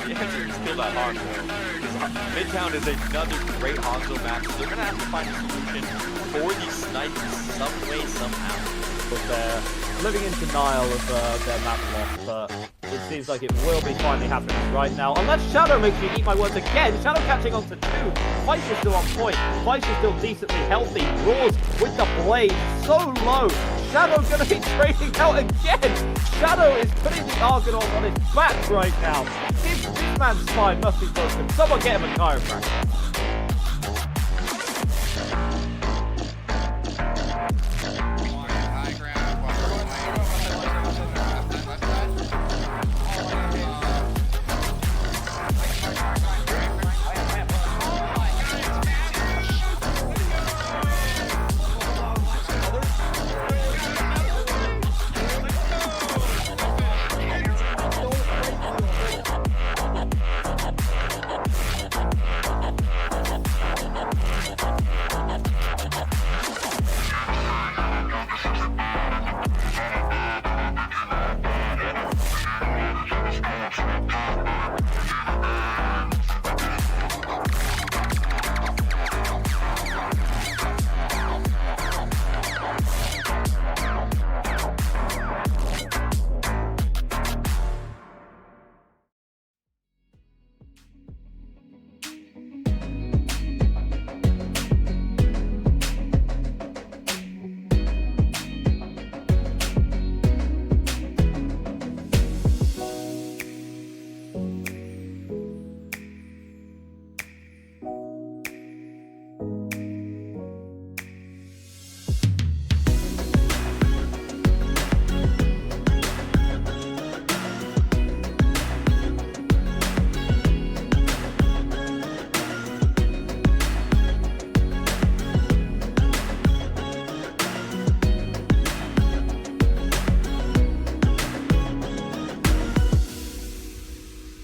the answer is still that Hanzo. Midtown is another great Hanzo match. They're gonna have to find a solution for these snipers some way, somehow. But they're living in denial of their map loss, but it seems like it will be finally happening right now. Unless Shadow makes me eat my words again. Shadow catching on to 2. Vice is still on point. Vice is still decently healthy. Roars with the blade so low. Shadow's gonna be trading out again. Shadow is putting the Argonauts on his back right now. This man's spine must be broken. Someone get him a chiropractor.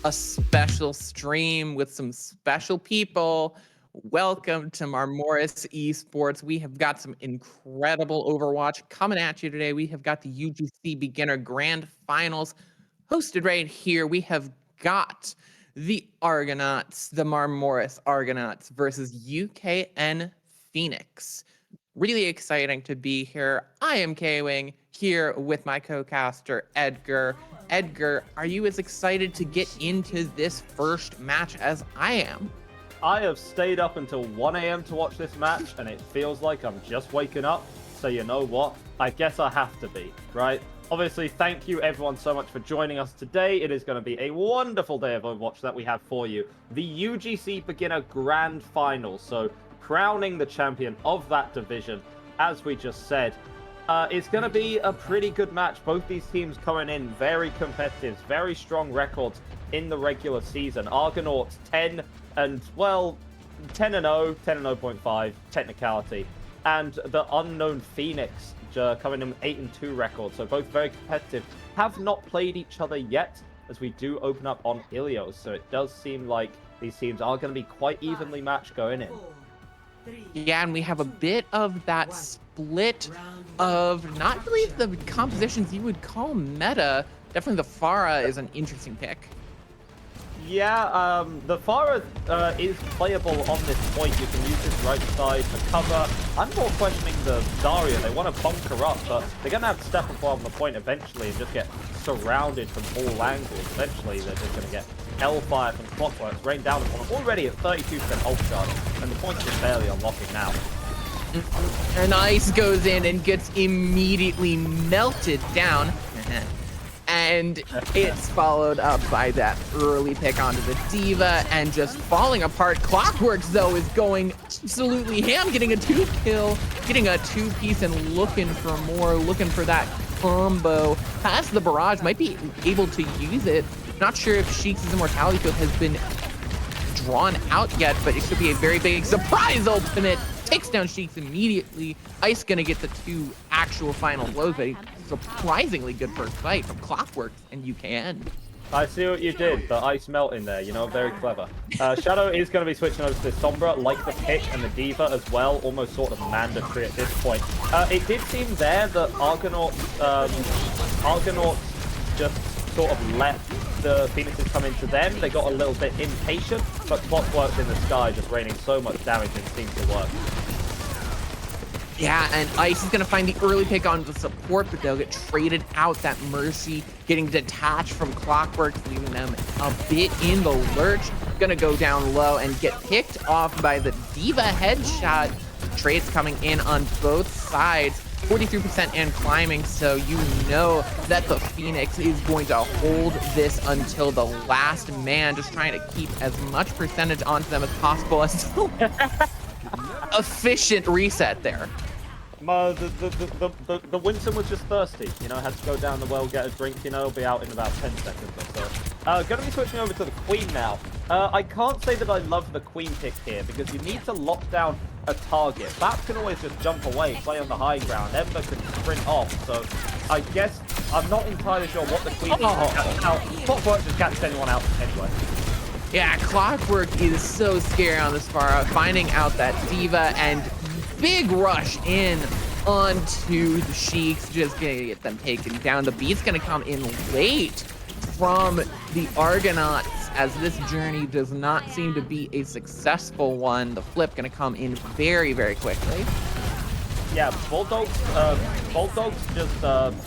A special stream with some special people. Welcome to Marmoris Esports. We have got some incredible Overwatch coming at you today. We have got the UGC Beginner Grand Finals hosted right here. We have got the Argonauts, the Marmoris Argonauts versus UKN Phoenix. Really exciting to be here. I am K-Wing here with my co-caster Edgar. Edgar, are you as excited to get into this first match as I am? I have stayed up until 1 a.m. to watch this match, and it feels like I'm just waking up. So you know what? I guess I have to be, right? Obviously, thank you everyone so much for joining us today. It is going to be a wonderful day of Overwatch that we have for you. The UGC Beginner Grand Finals. So crowning the champion of that division, as we just said. It's going to be a pretty good match. Both these teams coming in very competitive, very strong records in the regular season. Argonauts 10 and, well, 10 and 0, 10 and 0.5 technicality. And the unknown Phoenix coming in 8 and 2 records. So both very competitive. Have not played each other yet, as we do open up on Ilios. So it does seem like these teams are going to be quite evenly matched going in. Yeah, and we have a bit of that split of not really the compositions you would call meta. Definitely the Pharah is an interesting pick. Yeah, the Pharah is playable on this point. You can use this right side for cover. I'm more questioning the Zarya. They want to bunker up, but they're going to have to step up on the point eventually and just get surrounded from all angles. Eventually, they're just going to get hellfire from Clockworks rain down upon them, already at 32% ult charge, and the point's just barely unlocking now. And Ice goes in and gets immediately melted down. And it's followed up by that early pick onto the D.Va and just falling apart. Clockworks, though, is going absolutely ham, getting a 2-kill, getting a 2-piece and looking for more, looking for that combo. Past the barrage, might be able to use it. Not sure if Sheik's immortality field has been drawn out yet, but it should be a very big surprise ultimate. Takes down Sheik's immediately. Ice gonna get the 2 actual final blows, but surprisingly good first fight from Clockworks and UKN. I see what you did, the ice melt in there, you know, very clever. Shadow is going to be switching over to the Sombra, like the pick and the D.Va as well, almost sort of mandatory at this point. It did seem there that Argonauts just sort of left the Phoenixes come into them, they got a little bit impatient, but Clockwork's in the sky just raining so much damage and seems to work. Yeah, and Ice is going to find the early pick on the support, but they'll get traded out. That Mercy getting detached from Clockwork, leaving them a bit in the lurch. Going to go down low and get picked off by the Diva headshot. Trades coming in on both sides. 43% and climbing, so you know that the Phoenix is going to hold this until the last man, just trying to keep as much percentage onto them as possible. Efficient reset there. The Winston was just thirsty, you know, had to go down the well, get a drink, you know, be out in about 10 seconds or so. Gonna be switching over to the Queen now. I can't say that I love the Queen pick here, because you need to lock down a target. Bap can always just jump away, play on the high ground. Ember can sprint off, so I guess I'm not entirely sure what the Queen needs out. Clockwork just catches anyone out anyway. Yeah, Clockwork is so scary on this far, finding out that Diva and big rush in onto the Sheiks, just gonna get them taken down. The beat's gonna come in late from the Argonauts, as this journey does not seem to be a successful one. The flip gonna come in very, very quickly. Yeah, Bulldogs just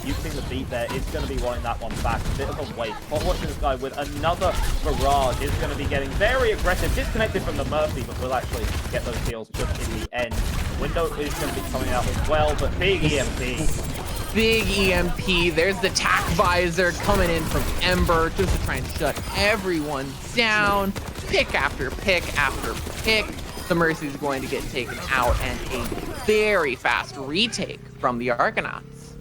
using the beat there is going to be wanting that one back. A bit of a waste. But watching this guy with another barrage is going to be getting very aggressive. Disconnected from the Mercy, but will actually get those kills just in the end. Window is going to be coming out as well, but big EMP. Big EMP. There's the tack visor coming in from Ember just to try and shut everyone down. Pick after pick after pick. The Mercy is going to get taken out, and a very fast retake from the Argonauts.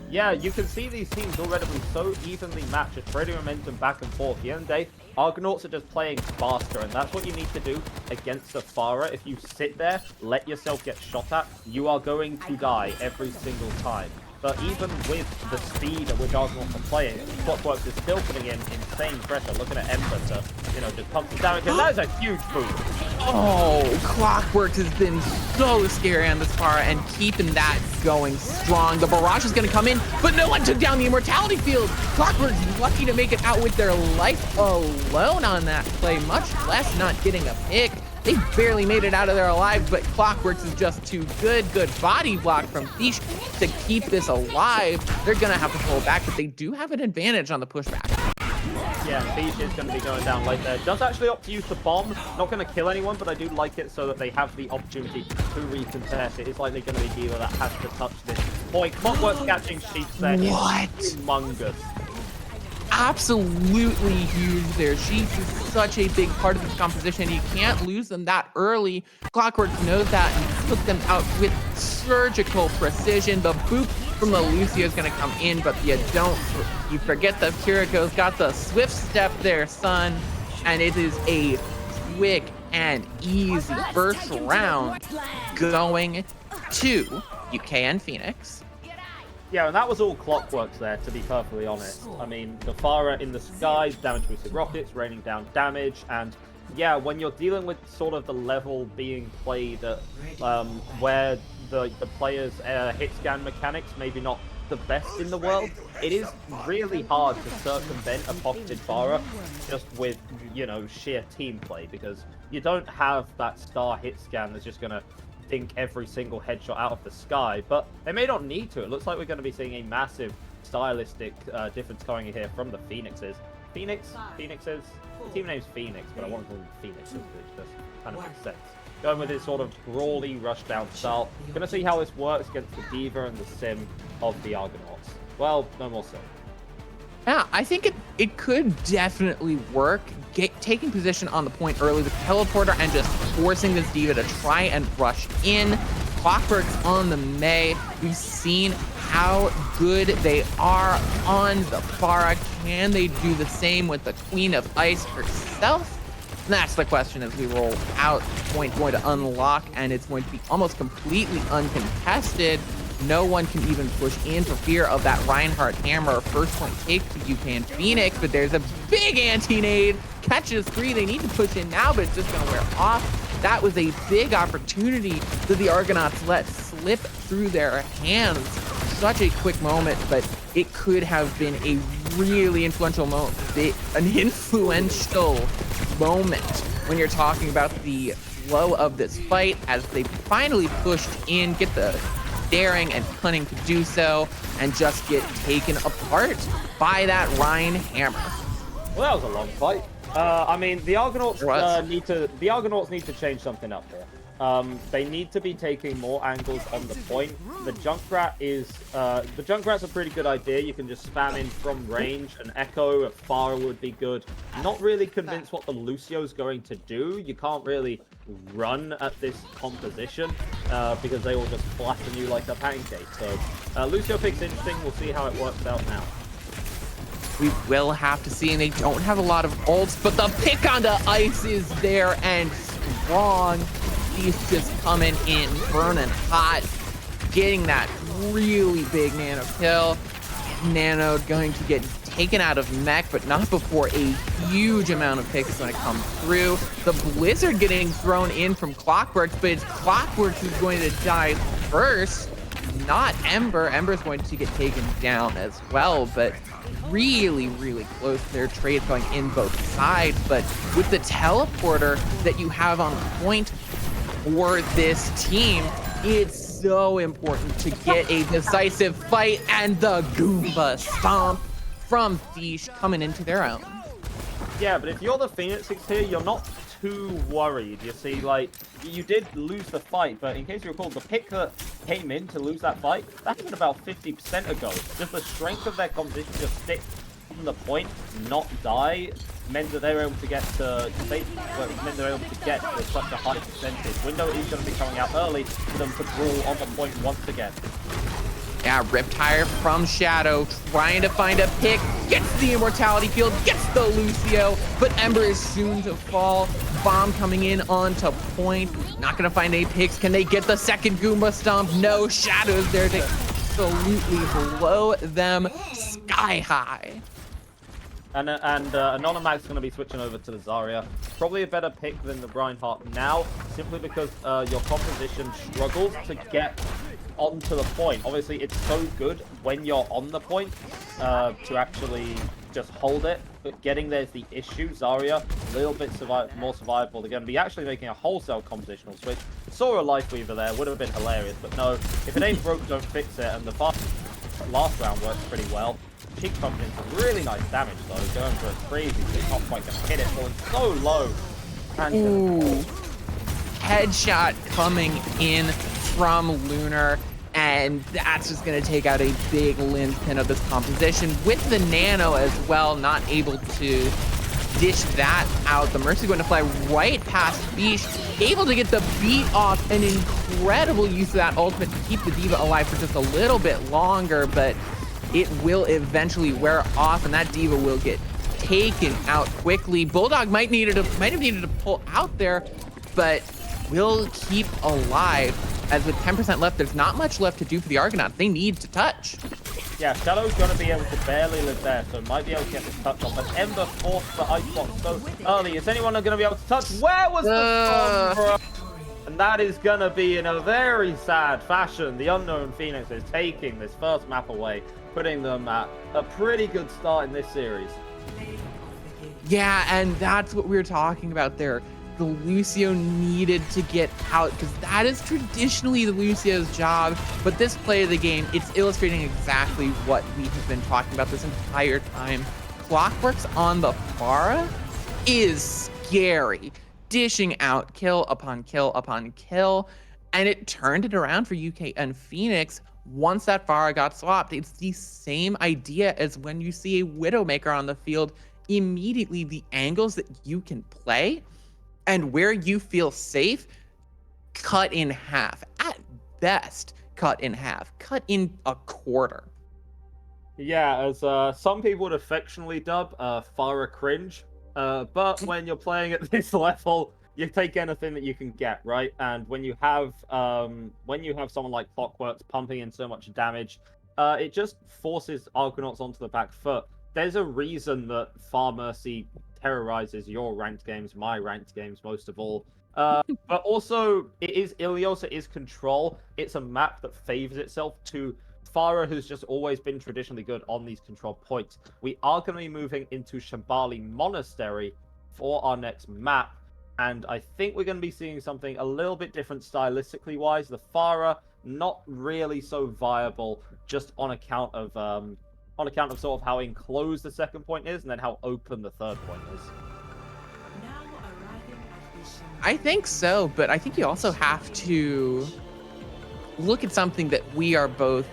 Yeah, you can see these teams already so evenly matched, just trading momentum back and forth. At the end of the day, Argonauts are just playing faster, and that's what you need to do against the Pharah. If you sit there, let yourself get shot at, you are going to die every single time. But even with the speed at which Argonauts are playing, Clockwork is still putting in insane pressure. Looking at Ember to, you know, just pump it down, because that is a huge boost. Oh, Clockwork has been so scary on this far, and keeping that going strong. The barrage is going to come in, but no one took down the immortality field. Clockwork's lucky to make it out with their life alone on that play, much less not getting a pick. They barely made it out of there alive, but Clockworks is just too good. Good body block from Fish to keep this alive. They're going to have to pull back, but they do have an advantage on the pushback. Yeah, Fish is going to be going down late there. Does actually opt to use the bomb. Not going to kill anyone, but I do like it so that they have the opportunity to recontest. It is likely going to be Diva that has to touch this point. Clockwork's catching Sheets there. What? Humongous. Absolutely huge there. Sheets is such a big part of this composition. You can't lose them that early. Clockwork knows that and took them out with surgical precision. The boop from the Lucio is going to come in, but you forget that Kiriko's got the swift step there, son. And it is a quick and easy first round going to UKN Phoenix. Yeah, and that was all Clockworks there, to be perfectly honest. I mean, the Pharah in the sky, damage boosted rockets, raining down damage, and yeah, when you're dealing with sort of the level being played at, where the players' hit scan mechanics maybe not the best in the world, it is really hard to circumvent a pocketed Pharah just with, you know, sheer team play, because you don't have that star hit scan that's just going to think every single headshot out of the sky, but they may not need to. It looks like we're going to be seeing a massive stylistic difference coming in here from the Phoenixes. Phoenixes? The team name's Phoenix, but I want to call them Phoenixes, which just kind of makes sense. Going with this sort of brawly rushdown style. Going to see how this works against the Diva and the Sim of the Argonauts. Well, no more Sim. Yeah, I think it could definitely work. Taking position on the point early with the teleporter and just forcing this Diva to try and rush in. Clockwork's on the May. We've seen how good they are on the Pharah. Can they do the same with the Queen of Ice herself? And that's the question as we roll out. Point going to unlock, and it's going to be almost completely uncontested. No one can even push in for fear of that Reinhardt hammer. First point take to UKN Phoenix, but there's a big anti-nade. Catches 3. They need to push in now, but it's just going to wear off. That was a big opportunity that the Argonauts let slip through their hands. Such a quick moment, but it could have been a really influential moment when you're talking about the flow of this fight as they finally pushed in, get the daring and cunning to do so, and just get taken apart by that Rhine hammer. Well, that was a long fight. I mean, the Argonauts need to change something up here. They need to be taking more angles on the point. The Junkrat's a pretty good idea. You can just spam in from range. An Echo at far would be good. Not really convinced what the Lucio's going to do. You can't really run at this composition because they will just flatten you like a pancake. So Lucio picks interesting. We'll see how it works out now. We will have to see, and they don't have a lot of ults, but the pick on the ice is there and strong. He's just coming in, burning hot, getting that really big nano kill. Nano going to get taken out of mech, but not before a huge amount of picks when it comes through. The Blizzard getting thrown in from Clockworks, but it's Clockworks who's going to die first, not Ember. Ember's going to get taken down as well, but really, really close. Their trades going in both sides, but with the teleporter that you have on point for this team, it's so important to get a decisive fight, and the Goomba Stomp from Fish coming into their own. Yeah, but if you're the Phoenixes here, you're not too worried. You see, like, you did lose the fight, but in case you recall, the pick that came in to lose that fight, that happened about 50% ago. Just the strength of their composition, just stick on the point, not die, meant that they were able to get to such a high percentage. Window is going to be coming out early for them to brawl on the point once again. Yeah, Riptire from Shadow, trying to find a pick, gets the Immortality Field, gets the Lucio, but Ember is soon to fall. Bomb coming in onto point, not gonna find any picks. Can they get the second Goomba Stomp? No, Shadow's there to absolutely blow them sky high. And Anonymag's going to be switching over to the Zarya. Probably a better pick than the Reinhardt now, simply because your composition struggles to get onto the point. Obviously, it's so good when you're on the point to actually just hold it, but getting there is the issue. Zarya, a little bit more survivable. They're going to be actually making a wholesale compositional switch. Saw a Life Weaver there, would have been hilarious, but no, if it ain't broke, don't fix it, and the last round worked pretty well. Cheek pumped in some really nice damage though, going for a crazy, he's not quite going to hit it, falling so low. And ooh. Headshot coming in from Lunar, and that's just going to take out a big linchpin of this composition with the Nano as well, not able to dish that out. The Mercy going to fly right past Beach, able to get the beat off. An incredible use of that ultimate to keep the D.Va alive for just a little bit longer, but it will eventually wear off, and that D.Va will get taken out quickly. Bulldog might have needed to pull out there, but will keep alive. As with 10% left, there's not much left to do for the Argonauts. They need to touch. Yeah, Shadow's going to be able to barely live there, so might be able to get this touch off. But Ember forced the ice block so early. Is anyone going to be able to touch? Where was the storm, bro? And that is going to be in a very sad fashion. The Unknown Phoenix is taking this first map away, putting them at a pretty good start in this series. Yeah, and that's what we were talking about there. The Lucio needed to get out, because that is traditionally the Lucio's job. But this play of the game, it's illustrating exactly what we have been talking about this entire time. Clockworks on the Pharah is scary, dishing out kill upon kill upon kill, and it turned it around for UKN Phoenix. Once that Pharah got swapped, it's the same idea as when you see a Widowmaker on the field. Immediately, the angles that you can play and where you feel safe, cut in half. At best, cut in half. Cut in a quarter. Yeah, as some people would affectionately dub Pharah cringe. But when you're playing at this level, you take anything that you can get, right? And when you have someone like Clockworks pumping in so much damage, it just forces Argonauts onto the back foot. There's a reason that Far Mercy terrorizes your ranked games, my ranked games most of all. But also, it is Ilios, it is Control. It's a map that favors itself to Farah, who's just always been traditionally good on these control points. We are going to be moving into Shambali Monastery for our next map. And I think we're going to be seeing something a little bit different stylistically wise. The Farah, not really so viable just on account of sort of how enclosed the second point is and then how open the third point is. I think so, but I think you also have to look at something that we are both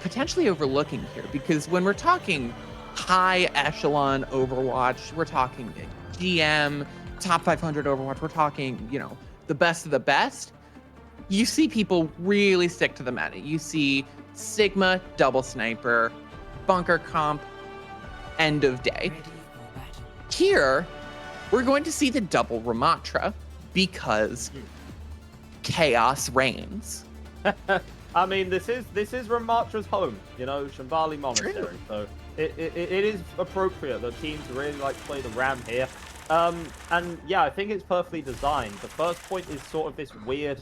potentially overlooking here, because when we're talking high echelon Overwatch, we're talking GM, top 500 Overwatch, we're talking, you know, the best of the best. You see people really stick to the meta. You see Sigma, double sniper, bunker comp, end of day. Here, we're going to see the double Ramatra because chaos reigns. I mean, this is Ramatra's home, you know, Shambali Monastery. True. So it is appropriate that teams really like to play the Ram here. And yeah, I think it's perfectly designed. The first point is sort of this weird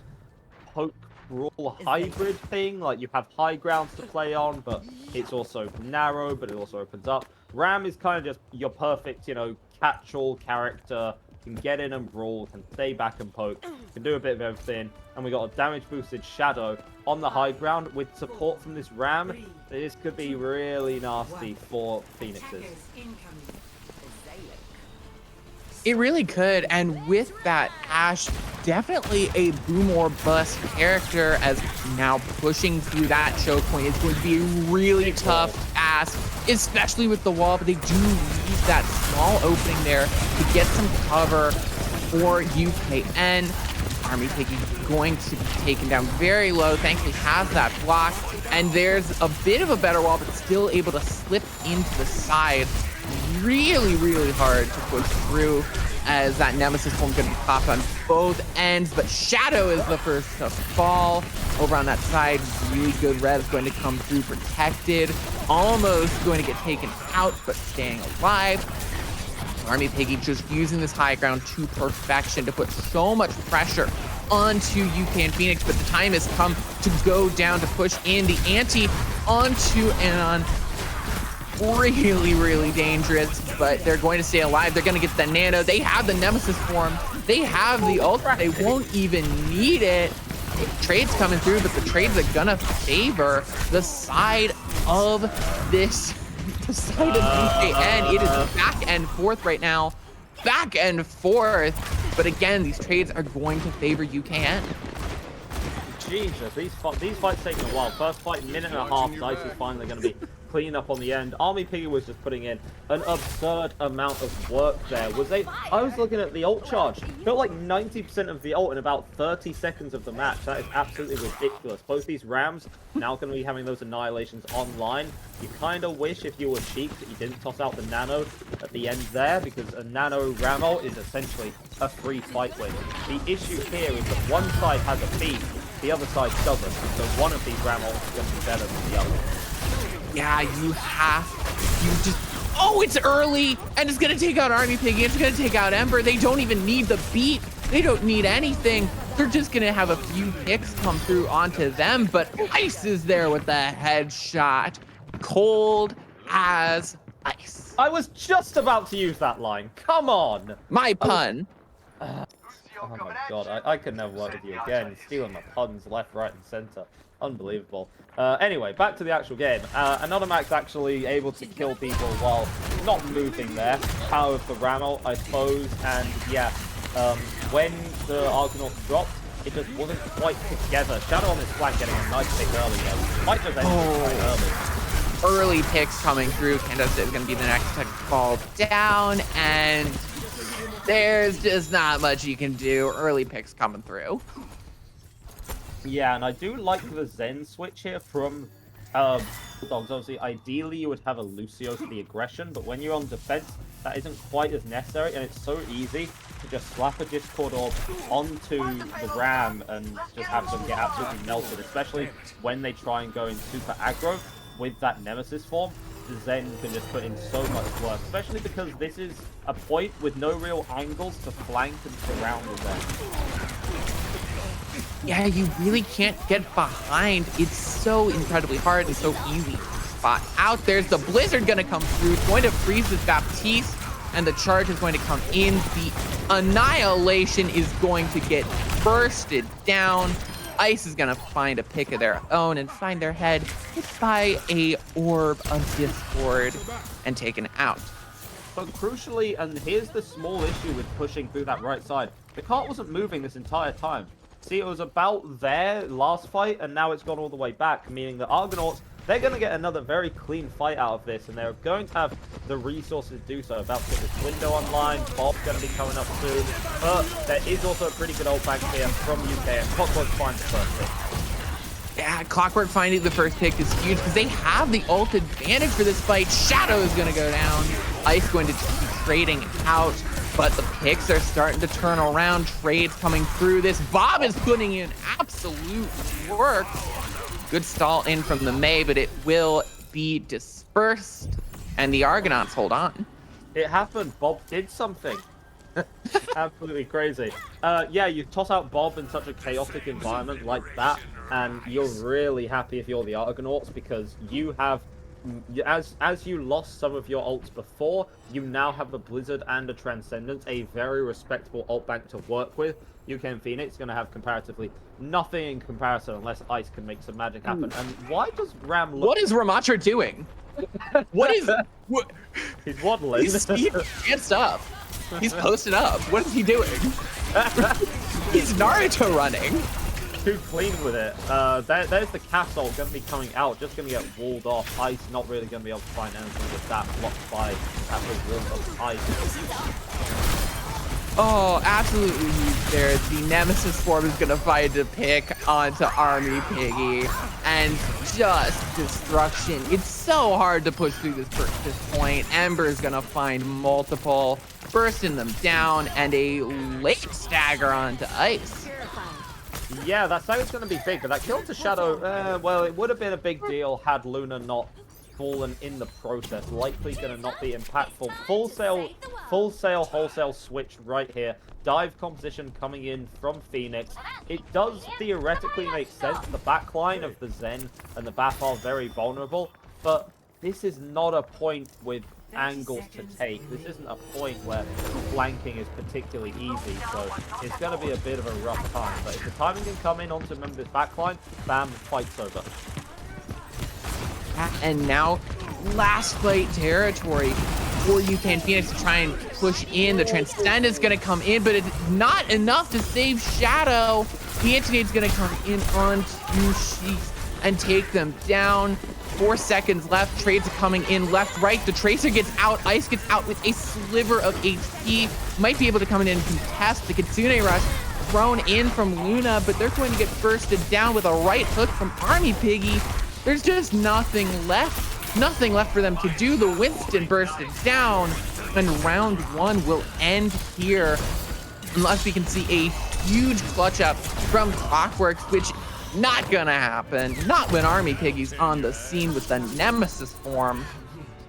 poke brawl hybrid thing. Like, you have high grounds to play on, but it's also narrow, but it also opens up. Ram is kind of just your perfect, you know, catch-all character. Can get in and brawl, can stay back and poke, can do a bit of everything. And we got a damage boosted Shadow on the high ground with support from this Ram. This could be really nasty for Phoenixes. It really could, and with that, Ash, definitely a boom or bust character, as now pushing through that choke point is going to be a really tough ask, especially with the wall, but they do leave that small opening there to get some cover for UKN. Army Piggy going to be taken down very low, thankfully has that block, and there's a bit of a better wall, but still able to slip into the side. Really hard to push through, as that Nemesis form going to be popped on both ends, but Shadow is the first to fall over on that side. Really good revs going to come through protected, almost going to get taken out, but staying alive. Army Piggy just using this high ground to perfection to put so much pressure onto UKN Phoenix, but the time has come to go down to push in the ante onto Anon. Really dangerous, but they're going to stay alive. They're going to get the nano. They have the Nemesis form. They have the ultra. They won't even need it. Trades coming through, but the trades are going to favor the side of this, the side of UKN. It is back and forth right now. Back and forth. But again, these trades are going to favor UKN. Jesus, these fights taking a while. First fight, minute and a half. Dice is finally going to be clean up on the end. Army Piggy was just putting in an absurd amount of work there. I was looking at the ult charge. Felt like 90% of the ult in about 30 seconds of the match. That is absolutely ridiculous. Both these Rams now going to be having those annihilations online. You kind of wish, if you were cheap, that you didn't toss out the nano at the end there, because a nano Ram ult is essentially a free fight win. The issue here is that one side has a feed, the other side doesn't. So one of these Ram ults is going to be better than the other. Yeah, oh, it's early, and it's gonna take out Army Piggy, it's gonna take out Ember. They don't even need the beat, they don't need anything. They're just gonna have a few picks come through onto them, but Ice is there with the headshot. Cold as ice. I was just about to use that line. Come on. My pun. Oh my god, I could never work with you again. Stealing my puns left, right, and center. Unbelievable. Anyway, back to the actual game. Another Max actually able to kill people while not moving there. Power of the Ram ult, I suppose. And yeah, when the Argonauts dropped, it just wasn't quite together. Shadow on this flank getting a nice pick early though. Might just end it quite early. Early picks coming through. Candace is going to be the next to fall down, and there's just not much you can do. Early picks coming through. Yeah, and I do like the Zen switch here from Dogs. Obviously, ideally you would have a Lucio for the aggression, but when you're on defense, that isn't quite as necessary, and it's so easy to just slap a Discord orb onto the Ram and just have them get absolutely melted, especially when they try and go in super aggro with that Nemesis form. The Zen can just put in so much work, especially because this is a point with no real angles to flank and surround the Zen. Yeah, you really can't get behind. It's so incredibly hard and so easy to spot out. There's the Blizzard gonna come through. It's going to freeze this Baptiste, and the charge is going to come in. The Annihilation is going to get bursted down. Ice is gonna find a pick of their own and find their head hit by a Orb of Discord and taken out. But crucially, and here's the small issue with pushing through that right side, the cart wasn't moving this entire time. See, it was about there last fight, and now it's gone all the way back, meaning the Argonauts, they're going to get another very clean fight out of this, and they're going to have the resources to do so. About to get this window online, Bob's going to be coming up soon, but there is also a pretty good ult bank here from UKN. Clockwork finds the first pick. Yeah, Clockwork finding the first pick is huge because they have the ult advantage for this fight. Shadow is going to go down. Ice going to be trading out, but the picks are starting to turn around. Trades coming through this. Bob is putting in absolute work. Good stall in from the Mei, but it will be dispersed, and the Argonauts hold on. It happened. Bob did something. Absolutely crazy. Yeah, you toss out Bob in such a chaotic environment like that, and you're really happy if you're the Argonauts, because you have, as you lost some of your ults before, you now have the Blizzard and the Transcendence, a very respectable ult bank to work with. UKN Phoenix is going to have comparatively nothing in comparison unless Ice can make some magic happen. And why does Ram look... What is Ramatra doing? What is... What? He's waddling. He's danced up. He's posted up. What is he doing? He's Naruto running. Too clean with it. There's the castle going to be coming out, just going to get walled off. Ice not really going to be able to find anything with that, blocked by that wall of Ice. Oh, absolutely huge there. The Nemesis form is going to find a pick onto Army Piggy, and just destruction. It's so hard to push through this point. Ember is going to find multiple, bursting them down, and a late stagger onto Ice. Yeah, that stagger's going to be big, but that kill to Shadow, well, it would have been a big deal had Luna not fallen in the process. Likely going to not be impactful. Full sail, wholesale switch right here. Dive composition coming in from Phoenix. It does theoretically make sense. The backline of the Zen and the Bap are very vulnerable, but this is not a point with angles to take. This isn't a point where flanking is particularly easy, so it's going to be a bit of a rough time. But if the timing can come in onto remember this backline, bam, fight's over. And now, last fight territory for UKN Phoenix to try and push in. The Transcendence is going to come in, but it's not enough to save Shadow. The Antidote's going to come in onto Sheets and take them down. 4 seconds left. Trades are coming in left, right. The Tracer gets out. Ice gets out with a sliver of HP. Might be able to come in and contest. The Kitsune Rush thrown in from Luna, but they're going to get bursted down with a right hook from Army Piggy. There's just nothing left. Nothing left for them to do. The Winston bursted down, and round 1 will end here. Unless we can see a huge clutch up from Clockworks, which not gonna happen. Not when Army Piggy's on the scene with the Nemesis form.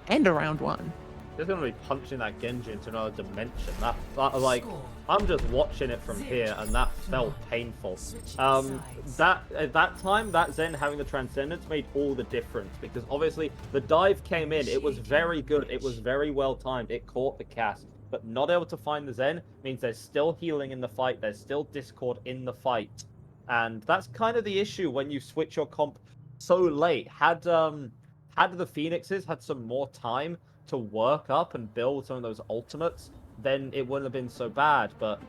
End of round 1. They're going to be punching that Genji into another dimension. That like, I'm just watching it from here, and that felt painful. At that time, that Zen having the Transcendence made all the difference, because obviously the dive came in. It was very good. It was very well timed. It caught the cast, but not able to find the Zen means there's still healing in the fight. There's still Discord in the fight, and that's kind of the issue when you switch your comp so late. Had the Phoenixes had some more time to work up and build some of those ultimates, then it wouldn't have been so bad. But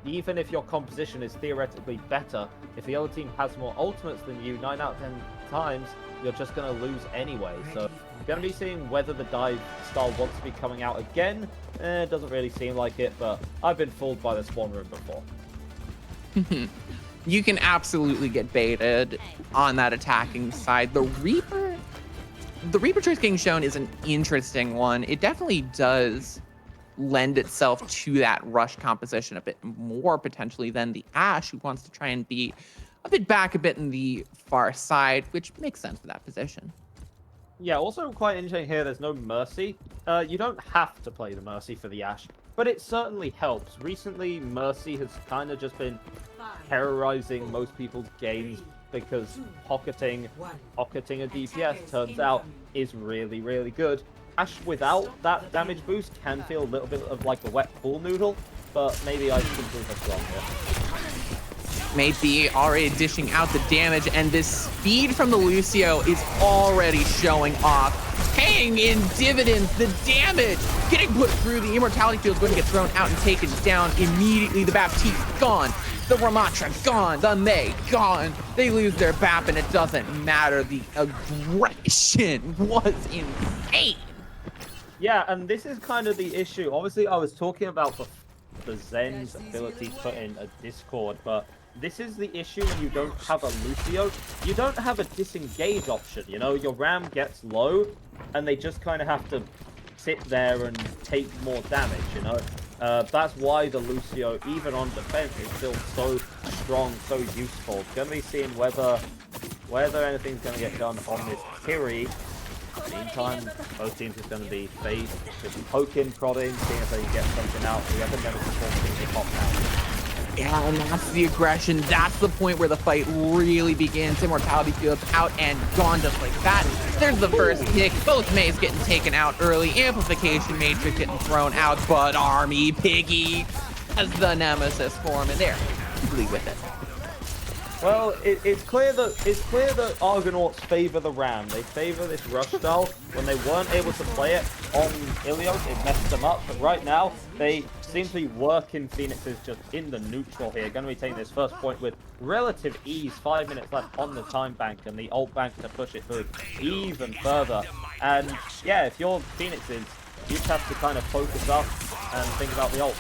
even if your composition is theoretically better, if the other team has more ultimates than you, 9 out of 10 times, you're just going to lose anyway. So you're going to be seeing whether the dive style wants to be coming out again. It doesn't really seem like it, but I've been fooled by the spawn room before. You can absolutely get baited on that attacking side. The Reaper choice getting shown is an interesting one. It definitely does lend itself to that rush composition a bit more potentially than the Ashe, who wants to try and be a bit back a bit in the far side, which makes sense for that position. Yeah, also quite interesting here, there's no Mercy. You don't have to play the Mercy for the Ashe, but it certainly helps. Recently, Mercy has kind of just been terrorizing most people's games because pocketing a DPS turns out is really, really good. Ashe without that damage boost can feel a little bit of like a wet pool noodle, but maybe I can prove us wrong here. Maybe already dishing out the damage, and this speed from the Lucio is already showing off, paying in dividends. The damage getting put through, the immortality field is going to get thrown out and taken down immediately. The Baptiste gone, the Ramatra gone, the Mei gone. They lose their BAP and it doesn't matter. The aggression was insane. Yeah, and this is kind of the issue. Obviously, I was talking about the Zen's ability put in a Discord, but this is the issue when you don't have a Lucio. You don't have a disengage option, you know? Your Ram gets low, and they just kind of have to sit there and take more damage, you know? That's why the Lucio, even on defense, is still so strong, so useful. Gonna be seeing whether anything's gonna get done on this Kiri. Meantime, both teams is going to be phased, just poking, prodding, seeing if they can get something out. We haven't never seen it pop now. Yeah, and that's the aggression. That's the point where the fight really begins. Immortality Field's out and gone just like that. There's the first pick. Both Meis getting taken out early. Amplification Matrix getting thrown out, but Army Piggy has the Nemesis form, and they're easily with it. Well, it's clear that Argonauts favor the Ram. They favor this rush style. When they weren't able to play it on Ilios, it messed them up. But right now, they seem to be working Phoenixes just in the neutral here. Going to be taking this first point with relative ease. 5 minutes left on the time bank, and the ult bank to push it through even further. And yeah, if you're Phoenixes, you just have to kind of focus up and think about the ult.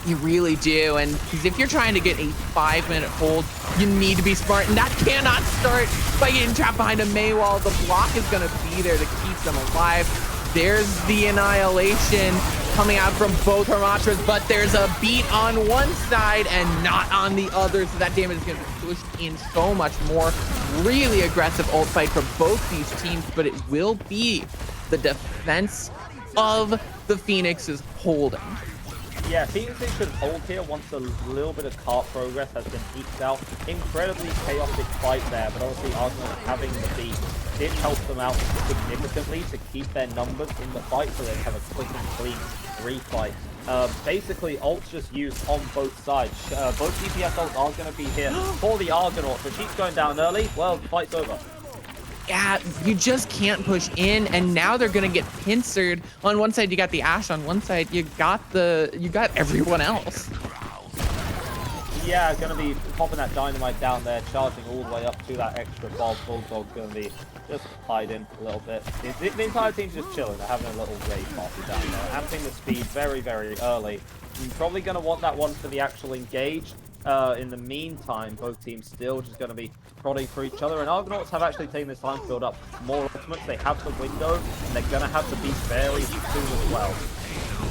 You really do, and because if you're trying to get a 5-minute hold, you need to be smart, and that cannot start by getting trapped behind a Mei wall. The block is going to be there to keep them alive. There's the annihilation coming out from both Ramatras, but there's a beat on one side and not on the other, so that damage is going to be pushed in so much more. Really aggressive ult fight from both these teams, but it will be the defense of the Phoenixes holding. Yeah, Phoenixes should hold here once a little bit of cart progress has been eked out. Incredibly chaotic fight there, but obviously Argonauts having the beat did help them out significantly to keep their numbers in the fight so they have a quick and clean refight. Basically, ults just used on both sides. Both DPS ults are going to be here for the Argonauts. The Sheep's going down early. Well, the fight's over. Yeah, you just can't push in, and now they're gonna get pincered. On one side you got the Ashe, on one side you got everyone else. Yeah, gonna be popping that dynamite down there, charging all the way up to that extra bob. Bulldog's gonna be just hiding a little bit. The entire team's just chilling. They're having a little rave party down there, amping the speed very, very early. You're probably gonna want that one for the actual engage. In the meantime, both teams still just going to be prodding for each other, and Argonauts have actually taken this time to build up more ultimates. They have the window, and they're going to have the beast very soon as well.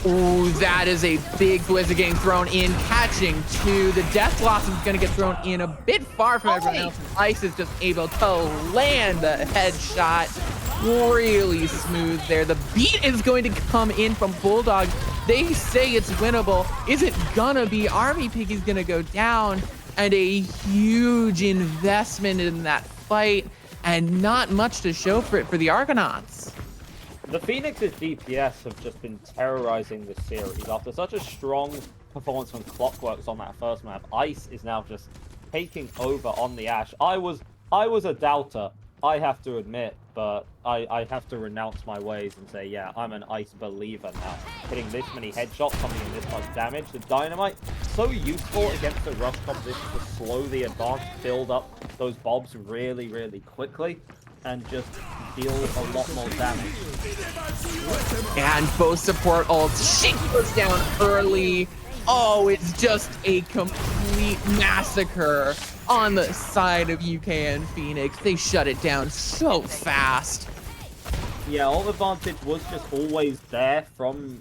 Ooh, that is a big blizzard getting thrown in, catching two. The Death Blossom is going to get thrown in a bit far from everyone else. Ice is just able to land the headshot. Really smooth there. The beat is going to come in from Bulldog. They say it's winnable. Is it gonna be? Army Piggy's gonna go down, and a huge investment in that fight, and not much to show for it for the Argonauts. The Phoenix's DPS have just been terrorizing this series. After such a strong performance from Clockworks on that first map, Ice is now just taking over on the Ashe. I was a doubter, I have to admit, but I have to renounce my ways and say, yeah, I'm an Ice believer now. Hitting this many headshots, coming in this much damage. The dynamite, so useful against the rush composition to slow the advance, build up those bobs really, really quickly, and just deal a lot more damage. And both support ults. She goes down early. Oh, it's just a complete massacre on the side of UKN Phoenix. They shut it down so fast. Yeah, ult advantage was just always there from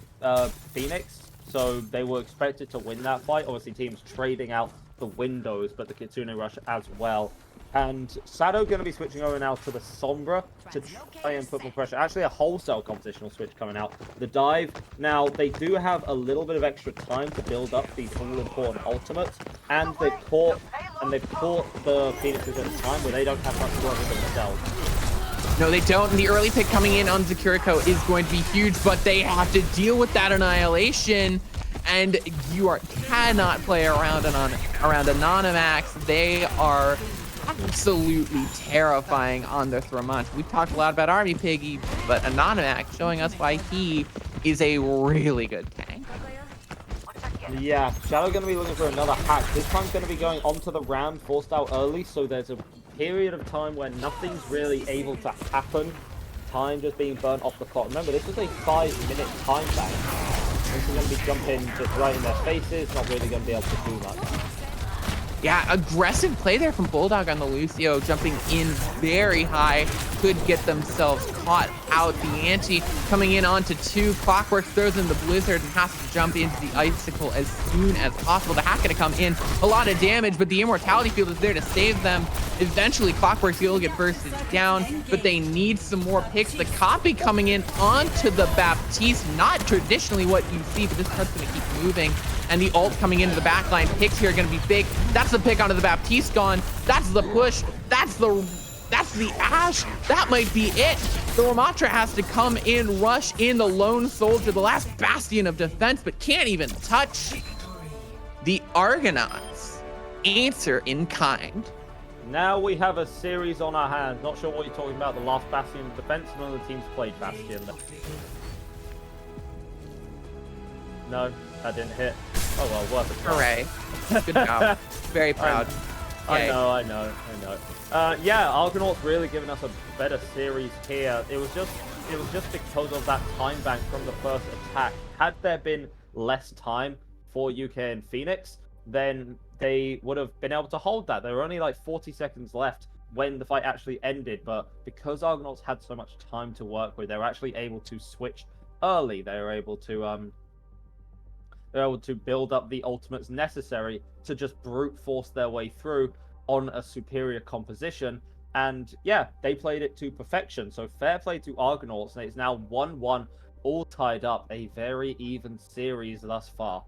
Phoenix, so they were expected to win that fight. Obviously, teams trading out the windows, but the Kitsune Rush as well. And Sado going to be switching over now to the Sombra to try and put more pressure. Actually, a wholesale compositional switch coming out. The dive. Now, they do have a little bit of extra time to build up these all-important ultimates. And they've caught the Phoenixes at a time where they don't have much to work with themselves. No, they don't. And the early pick coming in on Zakiriko is going to be huge, but they have to deal with that annihilation. And you cannot play around Anonymax. They are absolutely terrifying on their Thermont. We talked a lot about Army Piggy, but Anonymax showing us why he is a really good tank. Yeah, Shadow going to be looking for another hack. This time going to be going onto the Ram, forced out early, so there's a period of time where nothing's really able to happen. Time just being burnt off the clock. Remember, this was a 5-minute time bank. This is going to be jumping just right in their faces, not really going to be able to do much. Yeah, aggressive play there from Bulldog on the Lucio, jumping in very high, could get themselves caught out. The Ante coming in onto 2, Clockwork throws in the Blizzard and has to jump into the Icicle as soon as possible. The hack gonna come in, a lot of damage, but the Immortality Field is there to save them. Eventually, Clockwork Field will get bursted down, but they need some more picks. The copy coming in onto the Baptiste, not traditionally what you see, but this card's gonna keep moving. And the ult coming into the backline. Picks here are gonna be big. That's the pick onto the Baptiste gone. That's the push. That's the Ash. That might be it. The Ramatra has to come in, rush in the lone soldier, the last bastion of defense, but can't even touch. The Argonauts answer in kind. Now we have a series on our hands. Not sure what you're talking about. The last bastion of defense. None of the teams played bastion. No, that didn't hit. Oh well, worth a try. Hooray. Good job. Very proud. I know. Yeah, Argonauts really giving us a better series here. It was just because of that time bank from the first attack. Had there been less time for UKN Phoenix, then they would have been able to hold that. There were only like 40 seconds left when the fight actually ended, but because Argonauts had so much time to work with, they were actually able to switch early. They were able to build up the ultimates necessary to just brute force their way through on a superior composition. And yeah, they played it to perfection. So fair play to Argonauts, and it's now 1-1, all tied up. A very even series thus far.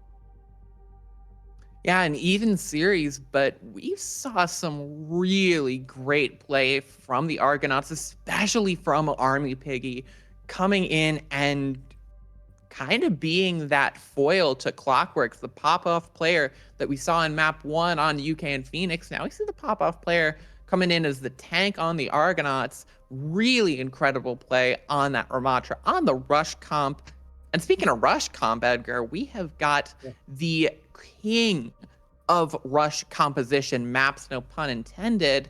Yeah, an even series, but we saw some really great play from the Argonauts, especially from Army Piggy, coming in and kind of being that foil to Clockworks, the pop-off player that we saw in map 1 on UKN Phoenix. Now we see the pop-off player coming in as the tank on the Argonauts. Really incredible play on that Ramatra, on the rush comp. And speaking of rush comp, Edgar, we have got the king of rush composition maps, no pun intended.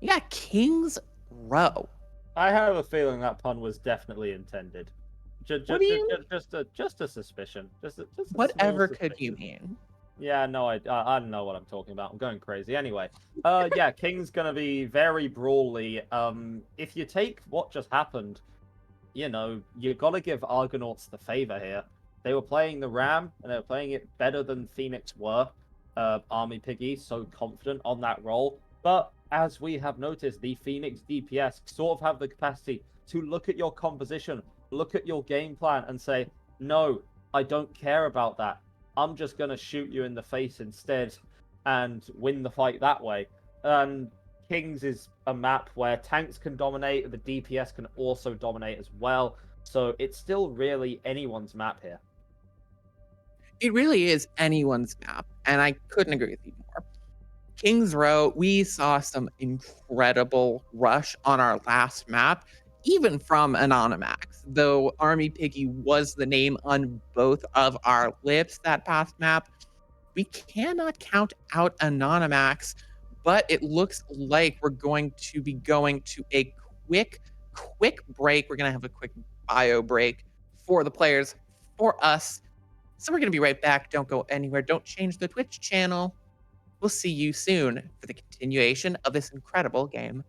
You got King's Row. I have a feeling that pun was definitely intended. Just a suspicion. Just a Whatever small could suspicion. you mean? Yeah, no, I don't know what I'm talking about. I'm going crazy. Anyway, yeah, King's gonna be very brawly. If you take what just happened, you know, you gotta give Argonauts the favor here. They were playing the Ram, and they were playing it better than Phoenix were. Army Piggy, so confident on that role. But as we have noticed, the Phoenix DPS sort of have the capacity to look at your composition, look at your game plan, and say, no, I don't care about that. I'm just going to shoot you in the face instead and win the fight that way. And Kings is a map where tanks can dominate, the DPS can also dominate as well. So it's still really anyone's map here. It really is anyone's map, and I couldn't agree with you more. King's Row, we saw some incredible rush on our last map, even from Anonymax, though Army Piggy was the name on both of our lips that past map. We cannot count out Anonymax, but it looks like we're going to be going to a quick break. We're going to have a quick bio break for the players, for us. So we're going to be right back. Don't go anywhere. Don't change the Twitch channel. We'll see you soon for the continuation of this incredible game.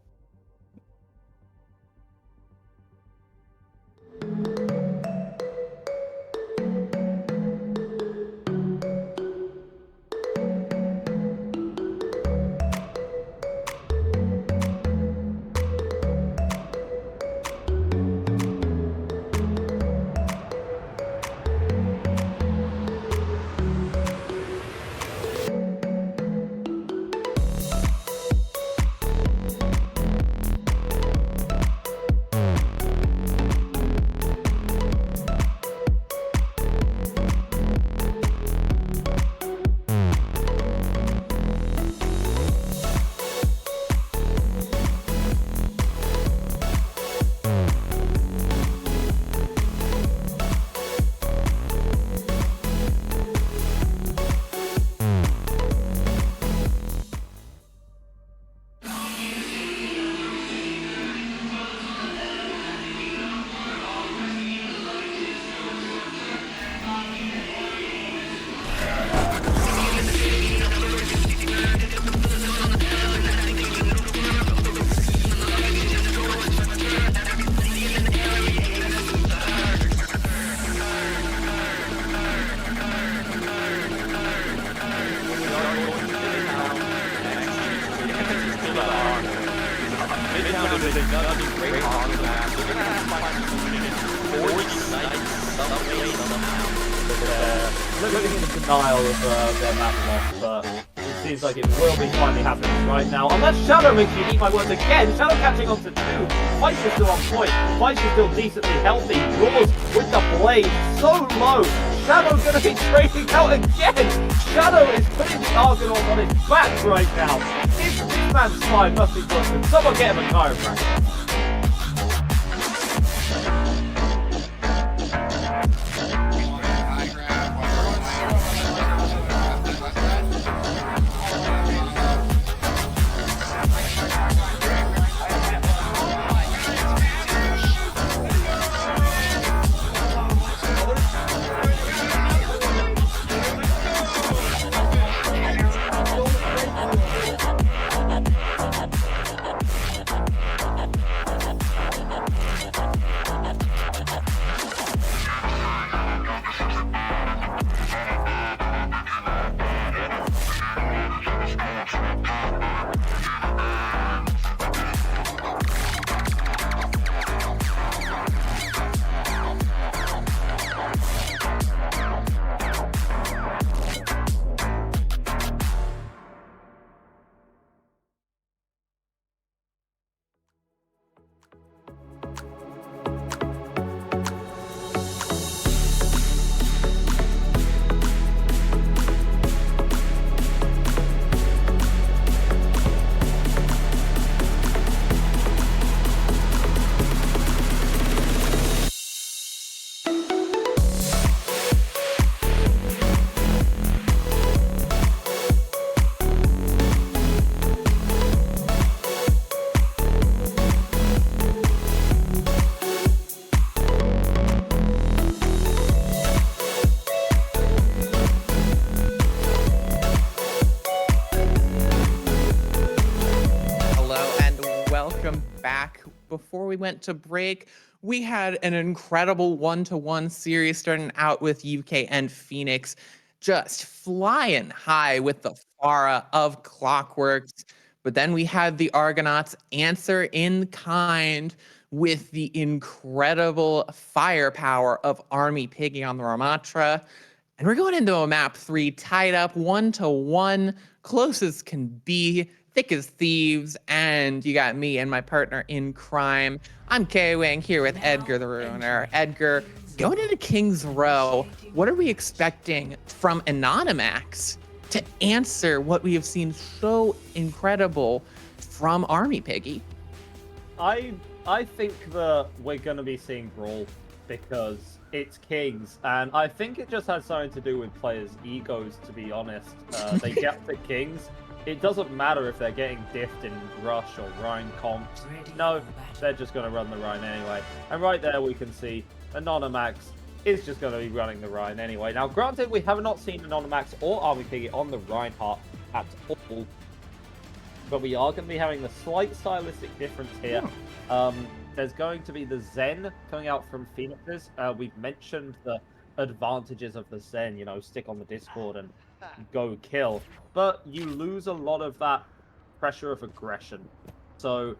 living in denial of their map loss, but it seems like it will be finally happening right now. Unless Shadow makes you eat my words again. Shadow catching on to 2. Vice is still on point. Vice is still decently healthy. Roars with the blade so low. Shadow's gonna be trading out again. Shadow is putting the Argonauts on his back right now. This man's spine must be broken. Someone get him a chiropractor. Before we went to break, we had an incredible 1-to-1 series starting out with UKN Phoenix just flying high with the Pharah of Clockworks. But then we had the Argonauts answer in kind with the incredible firepower of Army Piggy on the Ramatra. And we're going into a map 3 tied up 1-to-1, close as can be. Thick as thieves, and you got me and my partner in crime. I'm K-Wing here with Edgar the Ruiner. Edgar, going into King's Row, what are we expecting from Anonymax to answer what we have seen so incredible from Army Piggy? I think that we're going to be seeing Brawl because it's Kings, and I think it just has something to do with players' egos, to be honest. They get to Kings. It doesn't matter if they're getting diffed in Rush or Rhine comps. No, they're just going to run the Rhine anyway. And right there we can see Anonymax is just going to be running the Rhine anyway. Now, granted, we have not seen Anonymax or Army Piggy on the Reinhardt at all. But we are going to be having a slight stylistic difference here. There's going to be the Zen coming out from Phoenixes. We've mentioned the advantages of the Zen, you know, stick on the Discord and go kill, but you lose a lot of that pressure of aggression. So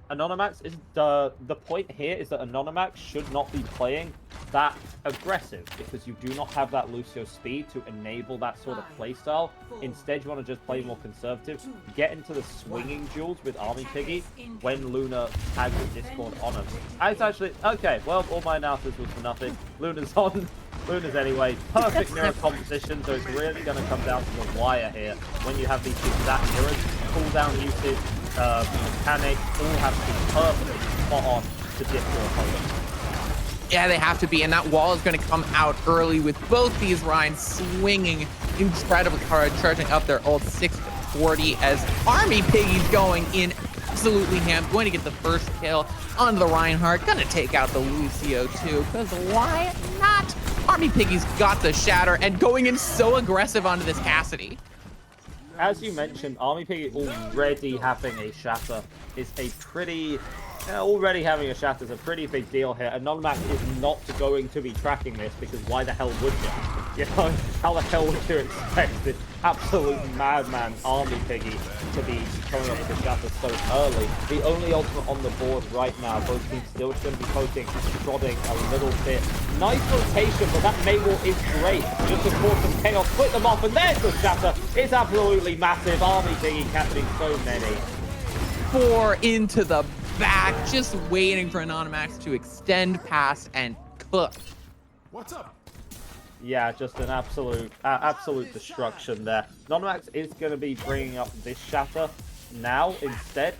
Anonymax is the point here is that Anonymax should not be playing that aggressive because you do not have that Lucio speed to enable that sort of playstyle. Instead, you want to just play more conservative, get into the swinging duels with Army Piggy when Luna has the Discord on him. It's actually okay. Well, all my analysis was for nothing. Luna's on. Luna's anyway. Perfect mirror composition, so it's really going to come down to the wire here when you have these exact mirrors. Cooldown usage, mechanics, all have to be perfectly spot on to diff your opponent. Yeah, they have to be, and that wall is going to come out early with both these Rhines swinging incredibly hard, charging up their ult 6-40 as Army Piggy's going in absolutely ham, going to get the first kill on the Reinhardt, going to take out the Lucio too, because why not? Army Piggy's got the shatter and going in so aggressive onto this Cassidy. As you mentioned, Army Piggy already having a shatter is a pretty Already having a shatter is a pretty big deal here. Anonymax is not going to be tracking this because why the hell would you? You know, how the hell would you expect this absolute madman army piggy to be coming up with the shatter so early? The only ultimate on the board right now, both teams still just going to be poking, prodding a little bit. Nice rotation, but that Maywall is great. Just to cause some chaos, split them off, and there's the shatter. It's absolutely massive. Army piggy catching so many. 4 into the back, just waiting for Anonymax to extend past and cook. What's up? Yeah, just an absolute destruction there. Anonymax is going to be bringing up this shatter now instead.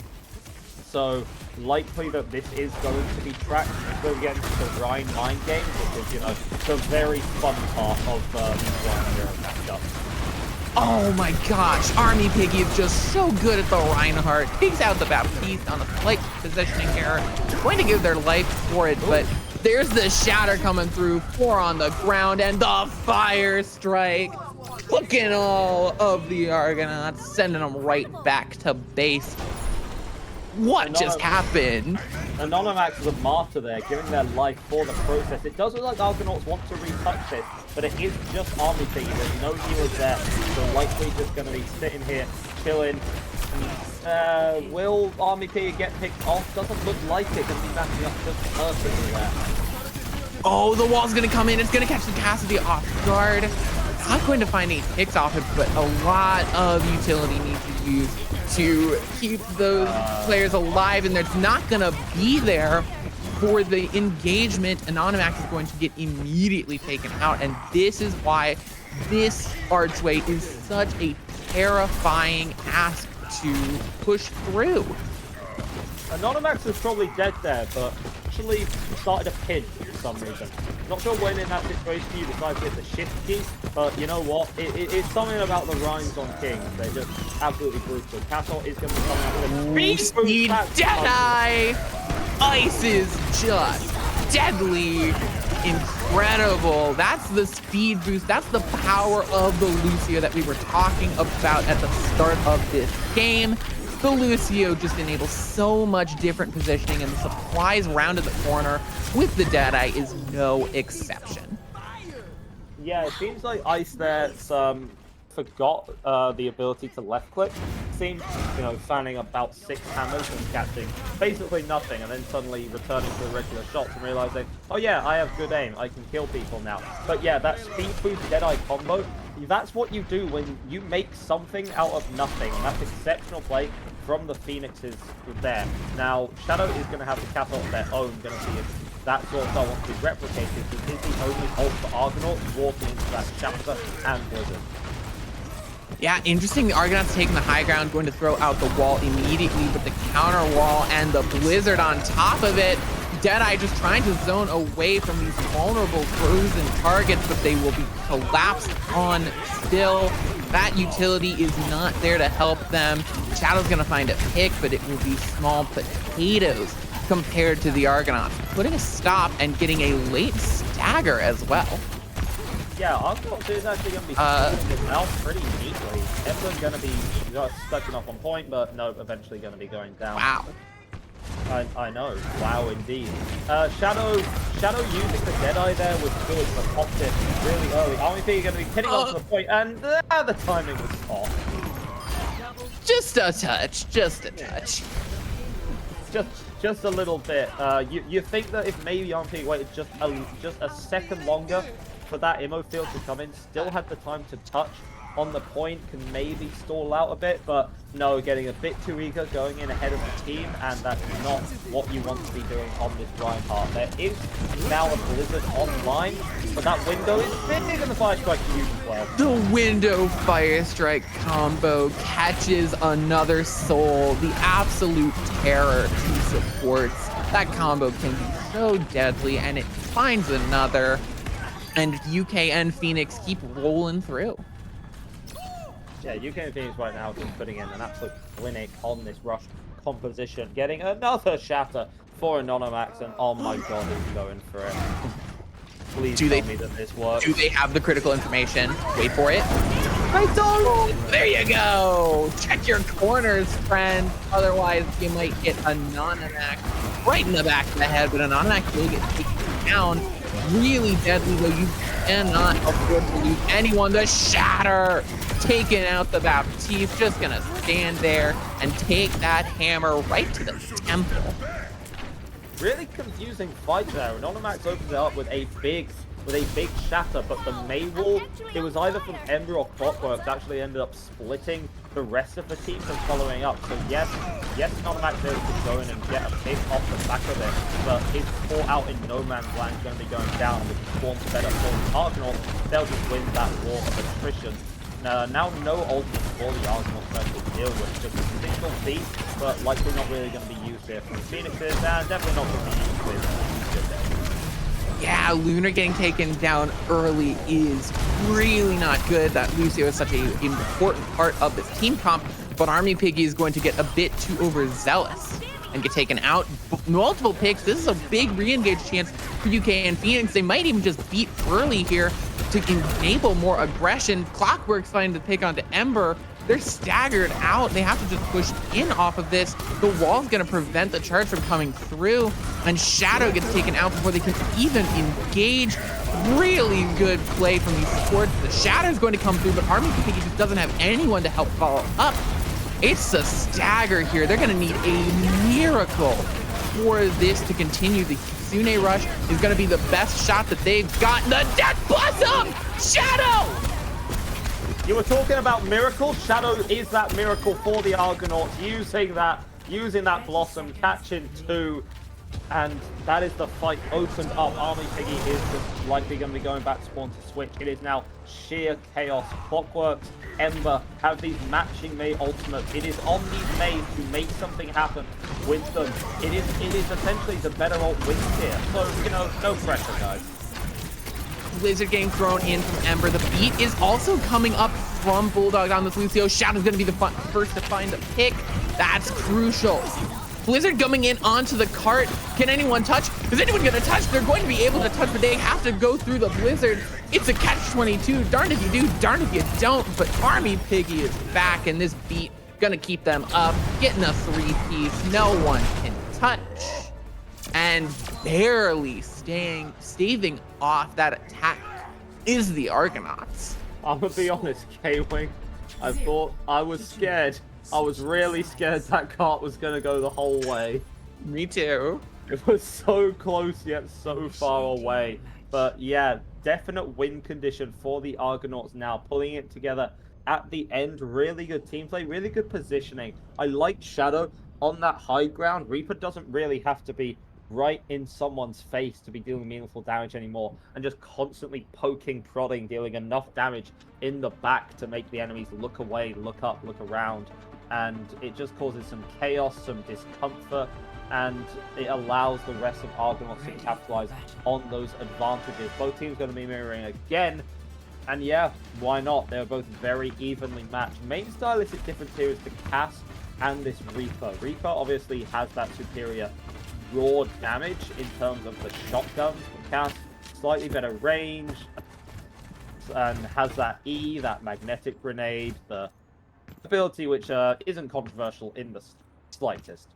So likely that this is going to be tracked. We'll get into the Rhine mind game, which is, you know, the very fun part of these Rhine hero matchups. Oh my gosh, Army Piggy is just so good at the Reinhardt. Takes out the Baptiste on the slight positioning error. Going to give their life for it, but there's the shatter coming through. 4 on the ground and the fire strike. Cooking all of the Argonauts, sending them right back to base. What just happened? Anonymax is a martyr there, giving their life for the process. It does look like Argonauts want to retouch this, but it is just Army Piggy. There's no healers there, so likely just going to be sitting here, chilling. Will Army Piggy get picked off? Doesn't look like it. Going to be backing up just perfectly there. Oh, the wall's going to come in. It's going to catch the Cassidy off guard. Not going to find any picks off it, but a lot of utility needs to be used to keep those players alive, and there's not going to be there for the engagement. Anonymax is going to get immediately taken out, and this is why this archway is such a terrifying ask to push through. Anonymax is probably dead there, but actually started a pin for some reason. Not sure when in that situation you decide to hit the shift key, but you know what? It's something about the rhymes on Kings. They're just absolutely brutal. Castle is going to be coming out with a Speed Deadeye! Ice is just deadly, incredible. That's the speed boost. That's the power of the Lucio that we were talking about at the start of this game. The Lucio just enables so much different positioning, and the supplies rounded the corner with the Deadeye is no exception. Yeah, it seems like Ice there forgot the ability to left click. Seems, you know, fanning about 6 hammers and catching basically nothing, and then suddenly returning to the regular shots and realizing, oh yeah, I have good aim, I can kill people now. But yeah, that speed boost Deadeye combo, that's what you do when you make something out of nothing. That's exceptional play from the Phoenixes there. Now, Shadow is going to have the castle of their own, going to see if that sort of style wants to be replicated. This is the only ult for Argonauts walking into that Shatter and Blizzard. Yeah, interesting. The Argonauts taking the high ground, going to throw out the wall immediately, but the counter wall and the Blizzard on top of it. Deadeye just trying to zone away from these vulnerable frozen targets, but they will be collapsed on still. That utility is not there to help them. Shadow's going to find a pick, but it will be small potatoes compared to the Argonauts, putting a stop and getting a late stagger as well. Yeah, Argonauts is actually going to be scoring this out pretty neatly. Everyone's going to be stuck enough on point, but no, eventually going to be going down. Wow. I know. Wow, indeed. Shadow using the Deadeye there was good, but popped it really early. Army Piggy going to be hitting onto the point, and the timing was off. Just a touch. Just a touch. Just a little bit. You think that if maybe Army Piggy waited just a second longer for that Immo field to come in, still had the time to touch on the point, can maybe stall out a bit, but no, getting a bit too eager, going in ahead of the team, and that's not what you want to be doing on this Reinhardt. There is now a Blizzard online, but that window is big, and the Fire Strike used as well. The window Fire Strike combo catches another soul. The absolute terror to supports. That combo can be so deadly, and it finds another, and UKN Phoenix keep rolling through. Yeah, UKN Phoenix right now just putting in an absolute clinic on this rush composition, getting another shatter for Anonymax, and oh my god, he's going for it. Please tell me that this works. Do they have the critical information? Wait for it. I don't. There you go. Check your corners, friend. Otherwise, you might get Anonymax right in the back of the head, but an automatic will get taken down. Really deadly, though. You cannot afford to lose anyone. The Shatter taking out the Baptiste, just gonna stand there and take that hammer right to the temple. Really confusing fight there. And Onymax opens it up with a big shatter, but the Maywall, it was either from Ember or Clockworks, actually ended up splitting the rest of the team from following up. So yes, Onymax is able to go in and get a pick off the back of it, but his fall out in no man's land is going to be going down, which forms better for the Argonauts. They'll just win that war of attrition. Now no ultimate for the Argonauts to deal with, just a single beat, but likely not really going to be used here from the Phoenixes, and definitely not going to be used with Yeah, Lunar getting taken down early is really not good. That Lucio is such an important part of this team comp, but Army Piggy is going to get a bit too overzealous and get taken out. Multiple picks. This is a big re-engage chance for UKN Phoenix. They might even just beat early here to enable more aggression. Clockwork's finding the pick onto Ember. They're staggered out. They have to just push in off of this. The wall's going to prevent the charge from coming through, and Shadow gets taken out before they can even engage. Really good play from these supports. The Shadow's going to come through, but Army Piggy just doesn't have anyone to help follow up. It's a stagger here. They're going to need a miracle for this to continue. The Kitsune Rush is going to be the best shot that they've got. The Death Blossom! Shadow! You were talking about miracles. Shadow is that miracle for the Argonauts, using that Blossom, catching two, and that is the fight opened up. Army Piggy is just likely going to be going back to spawn to switch. It is now sheer chaos. Clockworks, Ember have these matching May ultimates. It is on these Mays to make something happen with them. It is essentially the better ult wins here. So, you know, no pressure, guys. Blizzard getting thrown in from Ember. The beat is also coming up from Bulldog on this Lucio. Shadow's going to be the first to find the pick. That's crucial. Blizzard coming in onto the cart. Can anyone touch? Is anyone going to touch? They're going to be able to touch, but they have to go through the Blizzard. It's a catch-22. Darned if you do, darned if you don't. But Army Piggy is back, and this beat going to keep them up. Getting a three-piece. No one can touch. And barely staving off that attack is the Argonauts. I'm gonna be honest, K-Wing. I thought I was scared. I was really scared that cart was gonna go the whole way. Me too. It was so close yet so far away. But yeah, definite win condition for the Argonauts now, pulling it together at the end. Really good team play, really good positioning. I like Shadow on that high ground. Reaper doesn't really have to be right in someone's face to be dealing meaningful damage anymore, and just constantly poking, prodding, dealing enough damage in the back to make the enemies look away, look up, look around, and it just causes some chaos, some discomfort, and it allows the rest of Argonauts to capitalize on those advantages. Both teams going to be mirroring again, and yeah, why not? They're both very evenly matched. Main stylistic difference here is the Cass and this Reaper. Reaper obviously has that superior raw damage in terms of the shotguns, but Cass slightly better range and has that E, that magnetic grenade, the ability which isn't controversial in the slightest.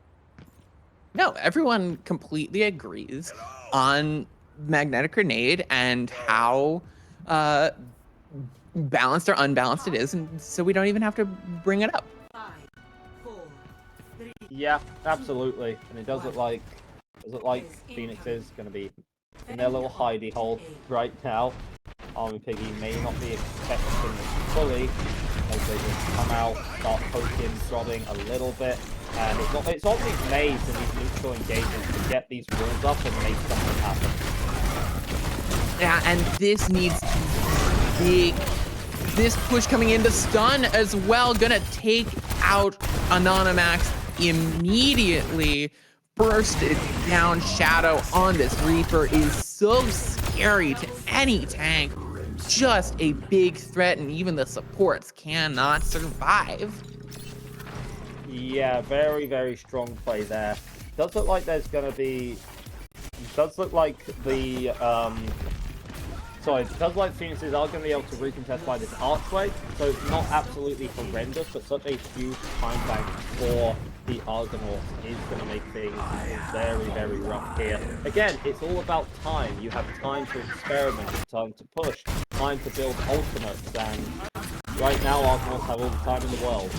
No, everyone completely agrees on magnetic grenade and how balanced or unbalanced it is, and so we don't even have to bring it up. Yeah, absolutely. And it does look like Phoenix is going to be in their little hidey hole right now. Army Piggy may not be expecting this fully, as they just come out, start poking, prodding a little bit, and it's on these Mays and these neutral engagements to get these rules up and make something happen. Yeah, and this needs to be big. This push coming into stun as well, gonna take out Anonymax immediately. Bursted down Shadow on this Reaper is so scary to any tank. Just a big threat, and even the supports cannot survive. Yeah, very, very strong play there. Does look like there's going to be... Does look like the So it does like Phoenixes are going to be able to recontest by this archway, so it's not absolutely horrendous, but such a huge time bank for the Argonauts is going to make things very, very rough here. Again, it's all about time. You have time to experiment, time to push, time to build ultimates, and right now Argonauts have all the time in the world.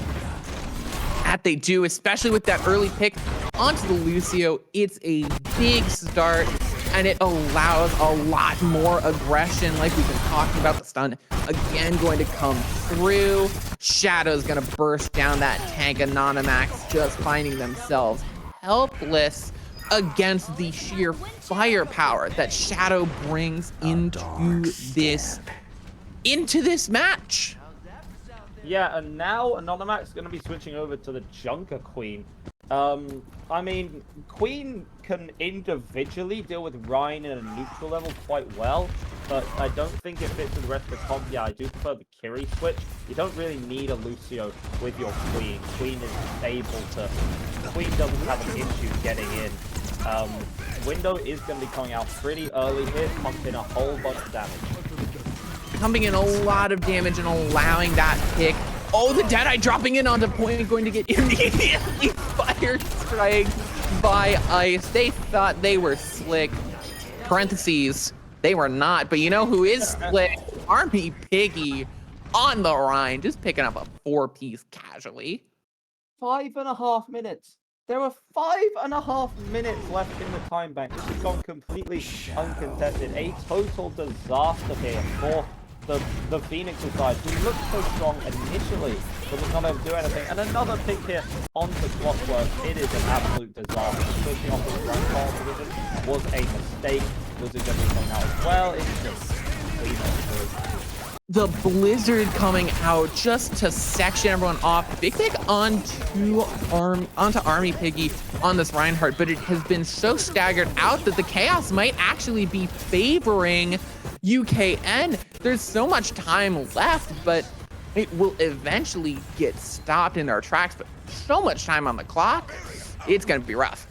That they do, especially with that early pick onto the Lucio. It's a big start, and it allows a lot more aggression, like we've been talking about. The stun again going to come through. Shadow's gonna burst down that tank. Anonymax just finding themselves helpless against the sheer firepower that Shadow brings into this match. Yeah, and now Anonymax is going to be switching over to the Junker Queen. I mean, Queen can individually deal with Rhine in a neutral level quite well, but I don't think it fits with the rest of the comp. Yeah, I do prefer the Kiri switch. You don't really need a Lucio with your Queen. Queen doesn't have an issue getting in. Window is going to be coming out pretty early here, pumping a whole bunch of damage. Pumping in a lot of damage and allowing that pick. Oh, the Deadeye dropping in onto point, going to get immediately fire strike by Ice. They thought they were slick. Parentheses, they were not. But you know who is slick? Army Piggy on the Rhine, just picking up a 4-piece casually. 5.5 minutes. There are 5.5 minutes left in the time bank. This has gone completely uncontested. A total disaster here for the Phoenix side, who looked so strong initially, but was not able to do anything. And another pick here onto Clockwork. It is an absolute disaster. Switching off the front ball position was a mistake. Was it going to be coming out as well? It's just clean up. The Blizzard coming out just to section everyone off. Big pick onto Army Piggy on this Reinhardt, but it has been so staggered out that the Chaos might actually be favoring UKN. There's so much time left, but it will eventually get stopped in their tracks. But so much time on the clock, it's going to be rough.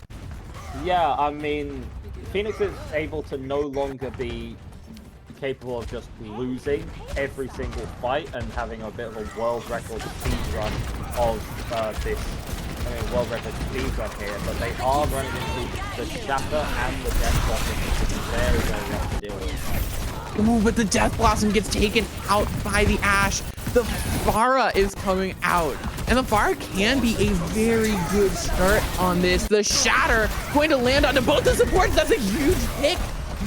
Yeah, I mean, Phoenix is able to no longer be capable of just losing every single fight and having a bit of a world record speed run of world record speed run here, but they are running into the Shatter and the Death Blossom, which is very, very rough to deal with. Ooh, but the Death Blossom gets taken out by the Ash. The Pharah is coming out, and the Pharah can be a very good start on this. The Shatter going to land onto both the supports. That's a huge pick.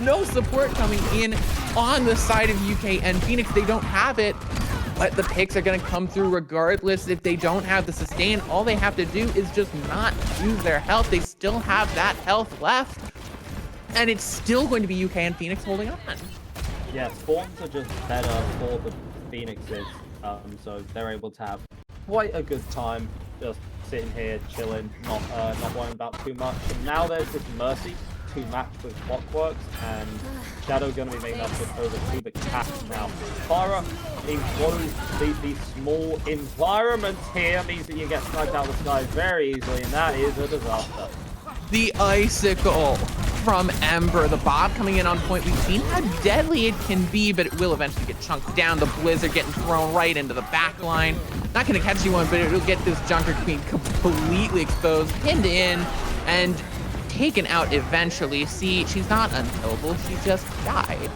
No support coming in on the side of UK and Phoenix. They don't have it, but the picks are going to come through regardless. If they don't have the sustain, all they have to do is just not use their health. They still have that health left, and it's still going to be UK and Phoenix holding on. Yeah, spawns are just better for the Phoenixes, so they're able to have quite a good time just sitting here, chilling, not worrying about too much. And now there's this Mercy to match with Clockworks, and Shadow going to be making that switch over to the Cat now. Pharah enclosed these small environments here means that you get sniped out of the sky very easily, and that is a disaster. The Icicle from Ember, the Bob coming in on point. We've seen how deadly it can be, but it will eventually get chunked down. The Blizzard getting thrown right into the back line. Not going to catch anyone, but it'll get this Junker Queen completely exposed, pinned in, and taken out eventually. See, she's not unkillable, she just died.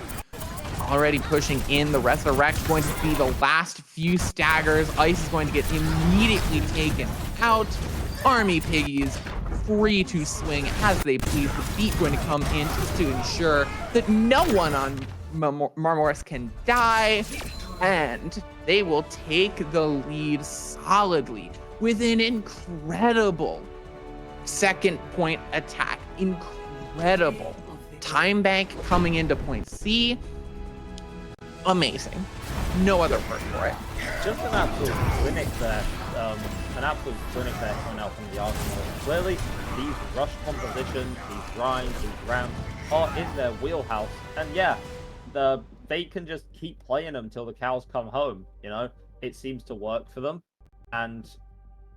Already pushing in, the Resurrect going to be the last few staggers. Ice is going to get immediately taken out. Army Piggies free to swing as they please. The beat going to come in just to ensure that no one on Marmoris can die, and they will take the lead solidly with an incredible second point attack. Incredible. Time bank coming into point C. Amazing. No other word for it. Just an absolute clinic there. Coming out from the Argonauts. Clearly, these rush compositions, these grinds, these rounds are in their wheelhouse. And yeah, they can just keep playing them till the cows come home. You know, it seems to work for them. And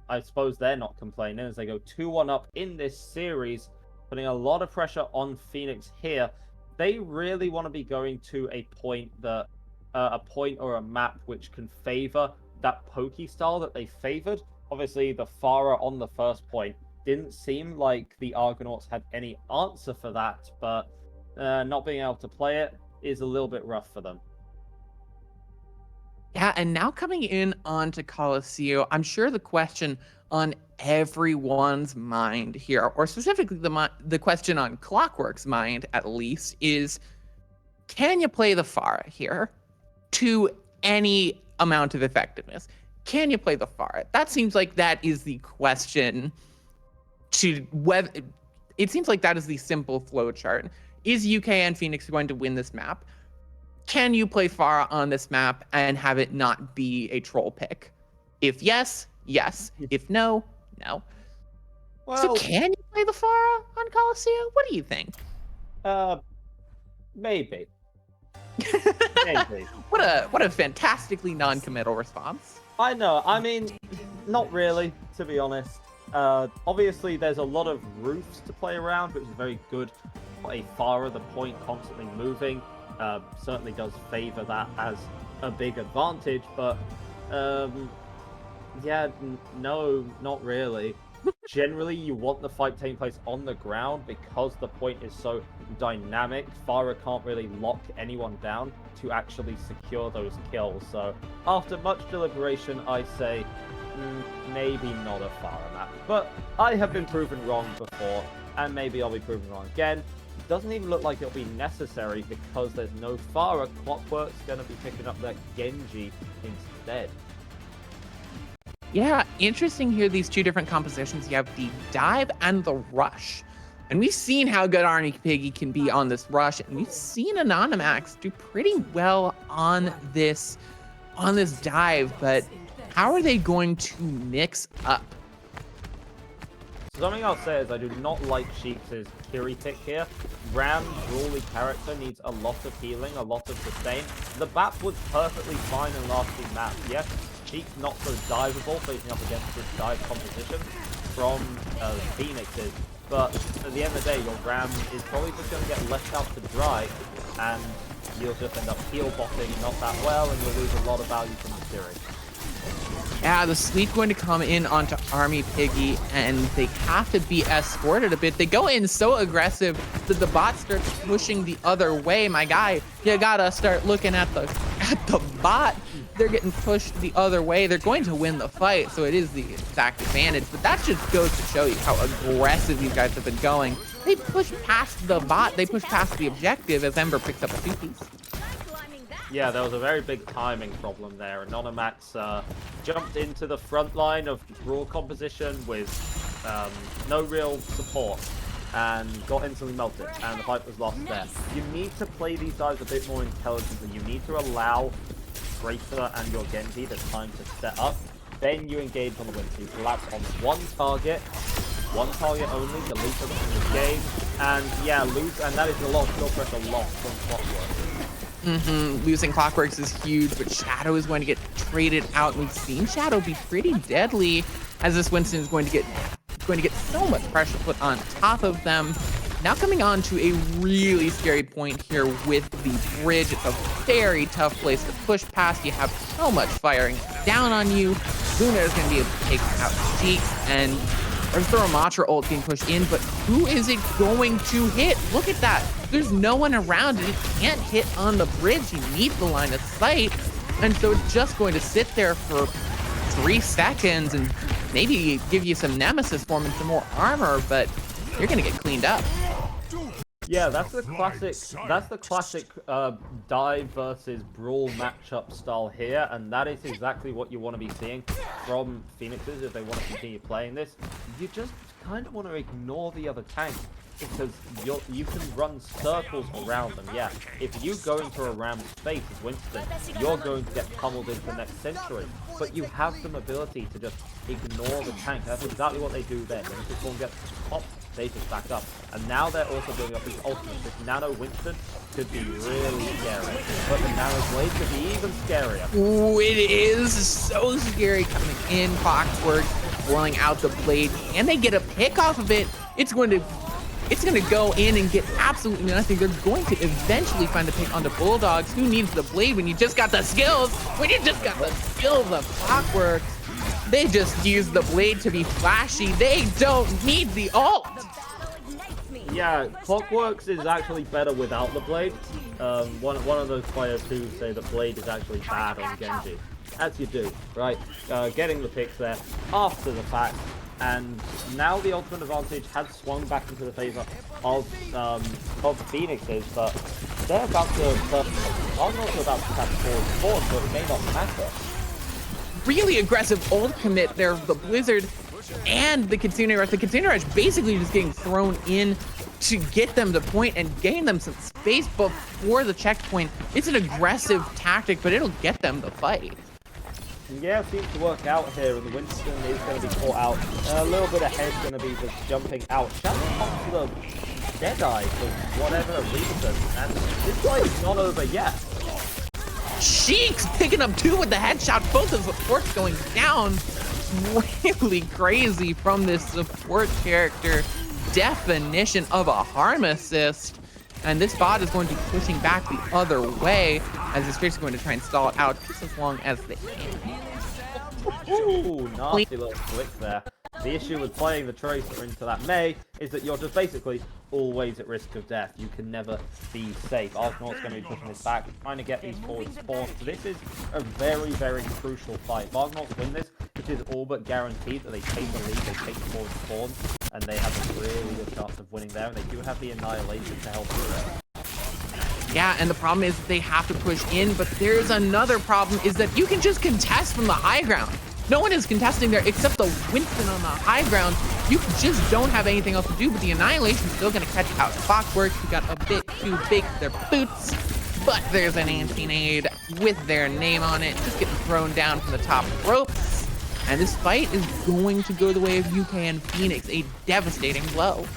I suppose they're not complaining as they go 2-1 up in this series, putting a lot of pressure on Phoenix here. they really want to be going to a point that a point or a map which can favor that pokey style that they favored. Obviously, the Pharah on the first point didn't seem like the Argonauts had any answer for that, but not being able to play it is a little bit rough for them. Yeah, and now coming in onto Coliseum, I'm sure the question on everyone's mind here, or specifically the question on Clockwork's mind at least, is can you play the Pharah here to any amount of effectiveness? Can you play the Pharah? That seems like that is the question to whether it seems like that is the simple flow chart. Is UKN Phoenix going to win this map? Can you play Pharah on this map and have it not be a troll pick? If yes, yes. If no, no. Well, so can you play the Pharah on Coliseum? What do you think? Maybe. Maybe. What a fantastically non-committal response. I know. I mean, not really, to be honest. Obviously, there's a lot of roofs to play around, which is very good. A Pharah, the point constantly moving, certainly does favor that as a big advantage, but yeah, no, not really. Generally, you want the fight taking place on the ground because the point is so dynamic. Pharah can't really lock anyone down to actually secure those kills. So after much deliberation, I say maybe not a Pharah map. But I have been proven wrong before, and maybe I'll be proven wrong again. It doesn't even look like it'll be necessary because there's no Pharah. Clockwork's going to be picking up that Genji instead. Yeah, interesting here, these two different compositions. You have the dive and the rush. And we've seen how good Army Piggy can be on this rush, and we've seen Anonymax do pretty well on this dive, but how are they going to mix up? Something I'll say is I do not like Sheep's Kiri pick here. Ram's brawly character needs a lot of healing, a lot of sustain. The BAP was perfectly fine in last team map. Yes, Sheep's not so diveable facing up against this dive composition from Phoenix's, but at the end of the day, your Ram is probably just going to get left out to dry, and you'll just end up heal botting not that well, and you'll lose a lot of value from the Kiri. Yeah, the sleep going to come in onto Army Piggy, and they have to be escorted a bit. They go in so aggressive that the bot starts pushing the other way. My guy, you gotta start looking at the bot. They're getting pushed the other way. They're going to win the fight, so it is the exact advantage. But that just goes to show you how aggressive these guys have been going. They push past the bot. They push past the objective as Ember picks up a two-piece. Yeah, there was a very big timing problem there. Anonymax jumped into the front line of Brawl composition with no real support and got instantly melted, and the fight was lost there. You need to play these dives a bit more intelligently. You need to allow Tracer and your Genji the time to set up. Then you engage on the win. So you collapse on one target only, delete them from the game, and yeah, lose, and that is a lot of skill pressure lost from Clockwork. Losing Clockworks is huge, but Shadow is going to get traded out. We've seen Shadow be pretty deadly as this Winston is going to get so much pressure put on top of them. Now coming on to a really scary point here with the bridge. It's a very tough place to push past. You have so much firing down on you. Luna is going to be able to take out Sheets, and there's the Ramatra ult being pushed in, but who is it going to hit? Look at that. There's no one around, and you can't hit on the bridge. You need the line of sight, and so it's just going to sit there for 3 seconds and maybe give you some Nemesis form and some more armor, but you're going to get cleaned up. Yeah, that's the classic dive versus brawl matchup style here, and that is exactly what you want to be seeing from Phoenixes if they want to continue playing this. You just kind of want to ignore the other tank because you can run circles around them. Yeah, if you go into a Ram's face as Winston, you're going to get pummeled into the next century, but you have some ability to just ignore the tank. That's exactly what they do then. When this one gets popped, they just back up. And now they're also building up these ultimates. This Nano Winston could be really scary, but the Nano Blade could be even scarier. Ooh, it is so scary coming in. Clockwork blowing out the blade, and they get a pick off of it. It's going to It's going to go in and get absolutely nothing. They're going to eventually find the pick onto Bulldogs. Who needs the blade when you just got the skills? When you just got the skills of Clockwork, they just use the blade to be flashy. They don't need the ult. Yeah, Clockworks is actually better without the blade. One of those players who say the blade is actually bad on Genji. As you do, right? Getting the picks there after the fact. And now the ultimate advantage has swung back into the favor of the Phoenixes, but they're about to Argonauts are about to tap forward, but it may not matter. Really aggressive ult commit there, the Blizzard and the Kitsune Rush. The Kitsune Rush basically just getting thrown in to get them to point and gain them some space before the checkpoint. It's an aggressive tactic, but it'll get them the fight. Yeah, it seems to work out here, and the Winston is going to be caught out. A little bit ahead, going to be just jumping out. Shadow comes to the Deadeye for whatever reason, and this fight is not over yet. Sheik's picking up 2 with the headshot. Both of the supports going down. Really crazy from this support character. Definition of a harm assist. And this bot is going to be pushing back the other way as this Tracer is going to try and stall it out just as long as they can. Ooh, nasty little flick there. The issue with playing the Tracer into that Mei is that you're just basically always at risk of death. You can never be safe. Argonauts going to be pushing this back, trying to get these forward spawns. So this is a very, very crucial fight. If Argonauts win this, which is all but guaranteed that they take the lead, they take the forward spawns, and they have a really good chance of winning there. And they do have the Annihilation to help with it. Yeah, and the problem is that they have to push in, but there's another problem, is that you can just contest from the high ground. No one is contesting there except the Winston on the high ground. You just don't have anything else to do, but the Annihilation is still going to catch out Clockwork. He got a bit too big for their boots, but there's an anti-nade with their name on it, just getting thrown down from the top ropes. And this fight is going to go the way of UKN Phoenix, a devastating blow.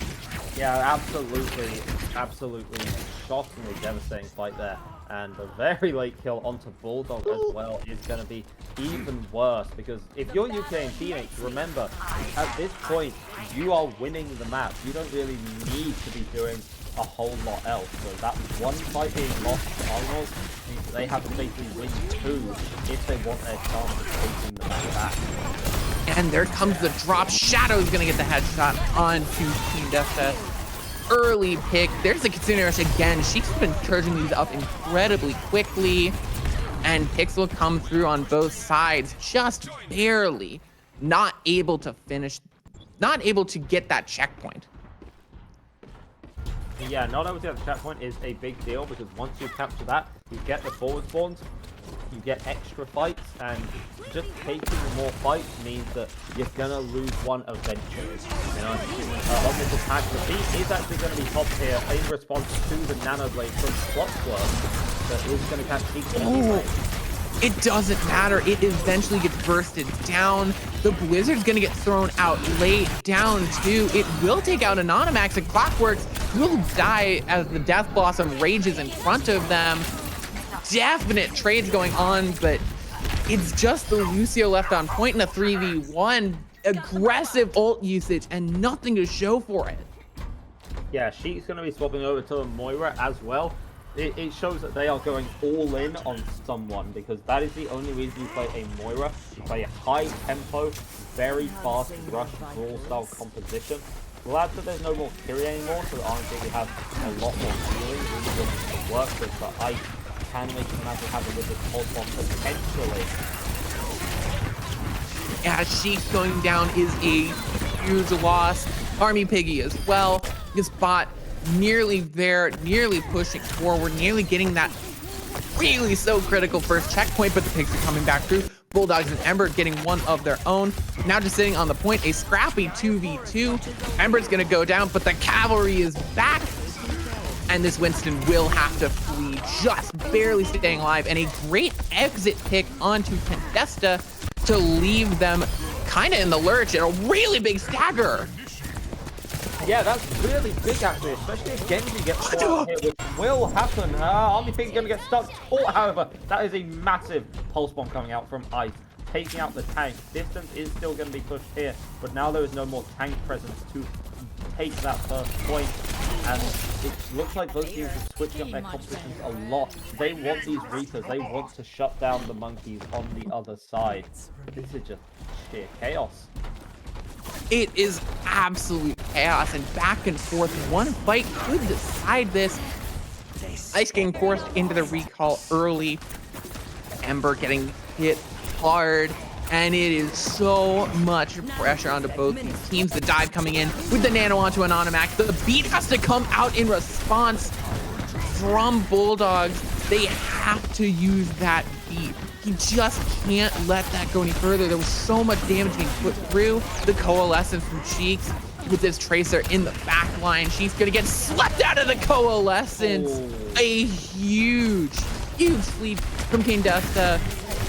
Yeah, absolutely shockingly devastating fight there. And a very late kill onto Bulldog as well is going to be even worse, because if you're UKN Phoenix, remember, at this point, you are winning the match. You don't really need to be doing a whole lot else. So that one fight being lost to Argonauts means they have to basically win 2 if they want their chance of taking the match back. And there comes the drop. Shadow's gonna get the headshot onto Team Death. Early pick. There's the Kitsune Rush again. She's been charging these up incredibly quickly. And picks will come through on both sides, just barely. Not able to finish, not able to get that checkpoint. Yeah, not able to get the checkpoint is a big deal, because once you capture that, you get the forward spawns, you get extra fights, and just taking more fights means that you're gonna lose one eventually. You know, on this attack, the beat is actually going to be popped here in response to the Nano Blade from Clockwork that is going to catch Sheik. It doesn't matter. It eventually gets bursted down. The Blizzard's gonna get thrown out, laid down too. It will take out Anonymax, and Clockworks will die as the Death Blossom rages in front of them. Definite trades going on, but it's just the Lucio left on point in a 3v1. Aggressive ult usage and nothing to show for it. Yeah, Sheik's going to be swapping over to the Moira as well. It shows that they are going all in on someone, because that is the only reason you play a Moira. You play a high tempo, very fast rush brawl style composition. Glad that there's no more Kiri anymore, so that RNG has a lot more healing really to work with, but I can make an imagine having with this pulse bomb potentially. Yeah, Sheik's going down is a huge loss. Army Piggy as well. This bot nearly there, nearly pushing forward, nearly getting that really so critical first checkpoint, but the pigs are coming back through. Bulldogs and Ember getting one of their own. Now just sitting on the point, a scrappy 2v2. Ember's gonna go down, but the cavalry is back. And this Winston will have to flee, just barely staying alive. And a great exit pick onto Contesta to leave them kind of in the lurch, and a really big stagger. Yeah, that's really big actually, especially if Genji gets caught here, which will happen. Army Pig's going to get stuck. However, that is a massive pulse bomb coming out from Ice, taking out the tank. Distance is still going to be pushed here, but now there is no more tank presence to take that first point, and it looks like both teams are switching up their compositions a lot. They want these Reapers, they want to shut down the monkeys on the other side. This is just sheer chaos. It is absolute chaos and back and forth. One fight could decide this. Ice getting forced into the recall early. Ember getting hit hard. And it is so much pressure onto both these teams. The dive coming in with the nano onto an Automax. The beat has to come out in response from Bulldogs. They have to use that beat. He just can't let that go any further. There was so much damage being put through. The Coalescence from Cheeks with this Tracer in the back line. She's gonna get swept out of the Coalescence. Oh. A huge lead from King Desta.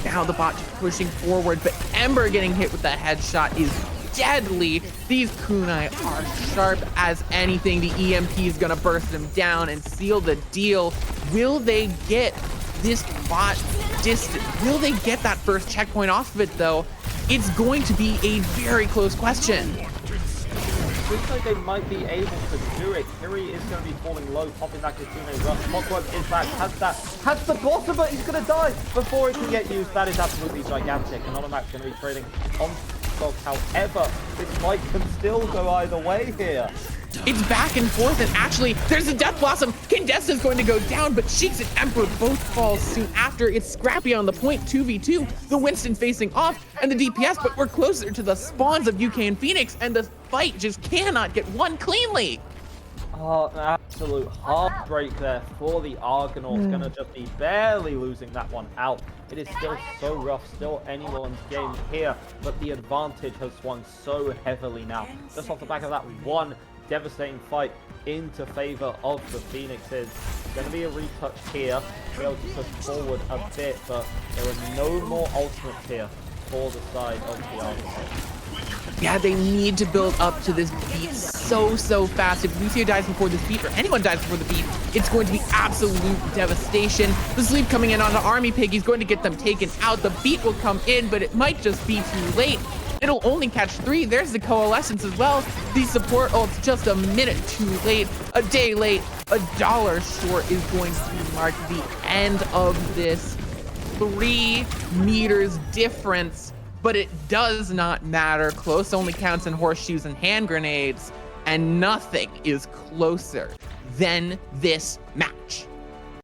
Now the bot just pushing forward, but Ember getting hit with that headshot is deadly. These kunai are sharp as anything. The EMP is gonna burst them down and seal the deal. Will they get this bot distant? Will they get that first checkpoint off of it though? It's going to be a very close question. Looks like they might be able to do it. Kiri is going to be falling low, popping that Kitsune rush. Clockwork is back, has the blossom, but he's going to die before it can get used. That is absolutely gigantic. And Automax going to be trading on Dog. However, this fight can still go either way here. It's back and forth, and actually, there's a Death Blossom. Kindesta is going to go down, but Cheeks and Emperor both fall soon after. It's scrappy on the point, 2v2. The Winston facing off, and the DPS, but we're closer to the spawns of UKN Phoenix, and the fight just cannot get won cleanly. Oh, an absolute heartbreak there for the Argonauts. Gonna just be barely losing that one out. It is still so rough, still anyone's game here, but the advantage has swung so heavily now. Just off the back of that one devastating fight into favor of the Phoenixes. Going to be a retouch here, be able to push forward a bit, but there are no more ultimates here for the side of the Argonauts. Yeah, they need to build up to this beat so fast. If Lucio dies before this beat, or anyone dies before the beat, it's going to be absolute devastation. The sleep coming in on the Army Pig, he's going to get them taken out. The beat will come in, but it might just be too late. It'll only catch 3. There's the Coalescence as well. The support ult's just a minute too late, a day late, $1 short is going to mark the end of this. 3 meters difference, but it does not matter. Close only counts in horseshoes and hand grenades, and nothing is closer than this match.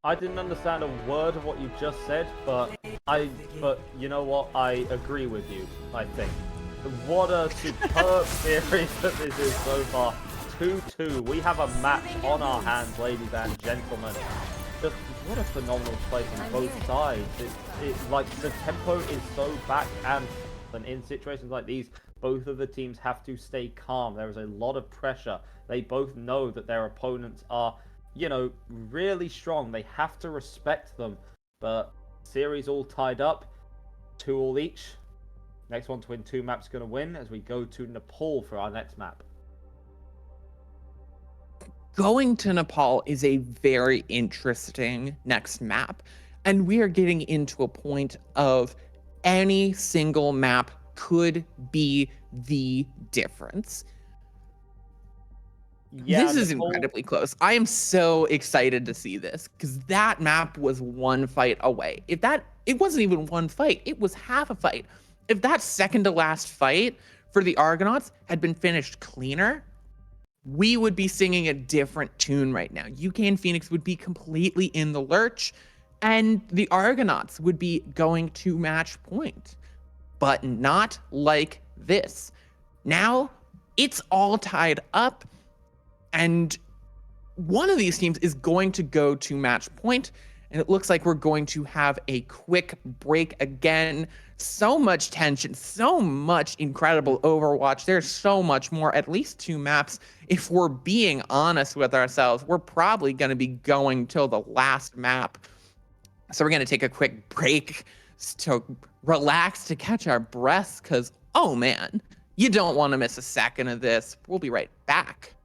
I didn't understand a word of what you just said, but you know what? I agree with you, I think. What a superb series that this is so far. 2-2. We have a match on our hands, ladies and gentlemen. Just what a phenomenal play from both sides. Like the tempo is so back and in situations like these, both of the teams have to stay calm. There is a lot of pressure. They both know that their opponents are, you know, really strong. They have to respect them. But series all tied up, 2-2 each. Next one to win 2 maps going to win as we go to Nepal for our next map. Going to Nepal is a very interesting next map, and we are getting into a point of any single map could be the difference. Yeah, this is incredibly close. I am so excited to see this because that map was one fight away. It wasn't even one fight, it was half a fight. If that second to last fight for the Argonauts had been finished cleaner, we would be singing a different tune right now. UKN Phoenix would be completely in the lurch, and the Argonauts would be going to match point. But not like this. Now, it's all tied up, and one of these teams is going to go to match point, and it looks like we're going to have a quick break again. So much tension, so much incredible Overwatch. There's so much more, at least 2 maps. If we're being honest with ourselves, we're probably going to be going till the last map. So we're going to take a quick break to relax, to catch our breaths, because, oh man, you don't want to miss a second of this. We'll be right back.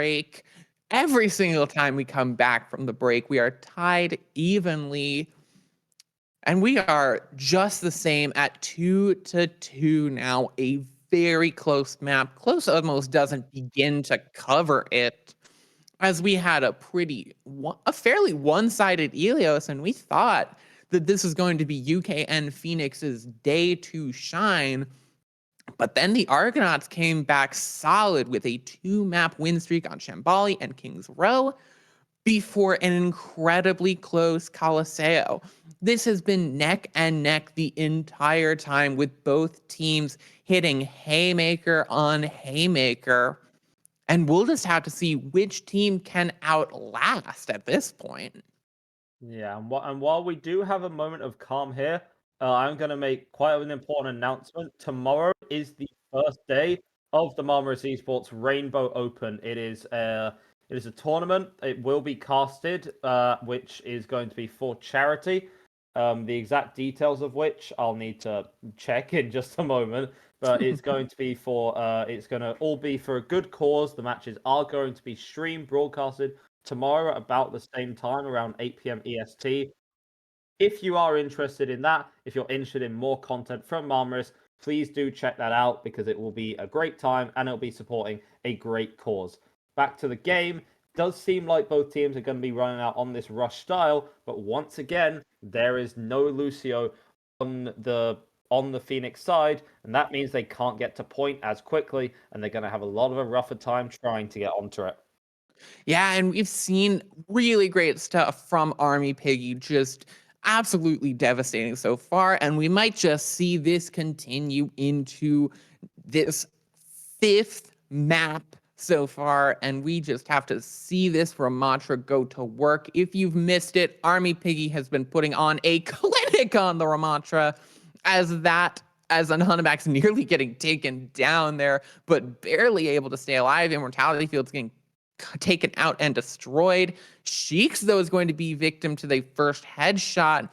break. Every single time we come back from the break, we are tied evenly. And we are just the same at 2-2 now. A very close map. Close almost doesn't begin to cover it, as we had a fairly one-sided Ilios, and we thought that this was going to be UKN Phoenix's day to shine. But then the Argonauts came back solid with a 2-map win streak on Shambali and Kings Row before an incredibly close Colosseo. This has been neck and neck the entire time, with both teams hitting haymaker on haymaker. And we'll just have to see which team can outlast at this point. Yeah, and while we do have a moment of calm here, I'm going to make quite an important announcement. Tomorrow is the first day of the Marmoris Esports Rainbow Open. It is a tournament. It will be casted, which is going to be for charity. The exact details of which I'll need to check in just a moment. But it's going to be it's going to all be for a good cause. The matches are going to be streamed, broadcasted tomorrow about the same time, around 8 p.m. EST. If you are interested in that, if you're interested in more content from Marmoris, please do check that out, because it will be a great time and it'll be supporting a great cause. Back to the game. Does seem like both teams are going to be running out on this rush style, but once again, there is no Lucio on the Phoenix side, and that means they can't get to point as quickly, and they're going to have a lot of a rougher time trying to get onto it. Yeah, and we've seen really great stuff from Army Piggy, just absolutely devastating so far, and we might just see this continue into this 5th map so far, and we just have to see this Ramatra go to work. If you've missed it, Army Piggy has been putting on a clinic on the Ramatra, as Anhunabak's nearly getting taken down there, but barely able to stay alive. Immortality Field's getting taken out and destroyed. Sheiks, though, is going to be victim to the first headshot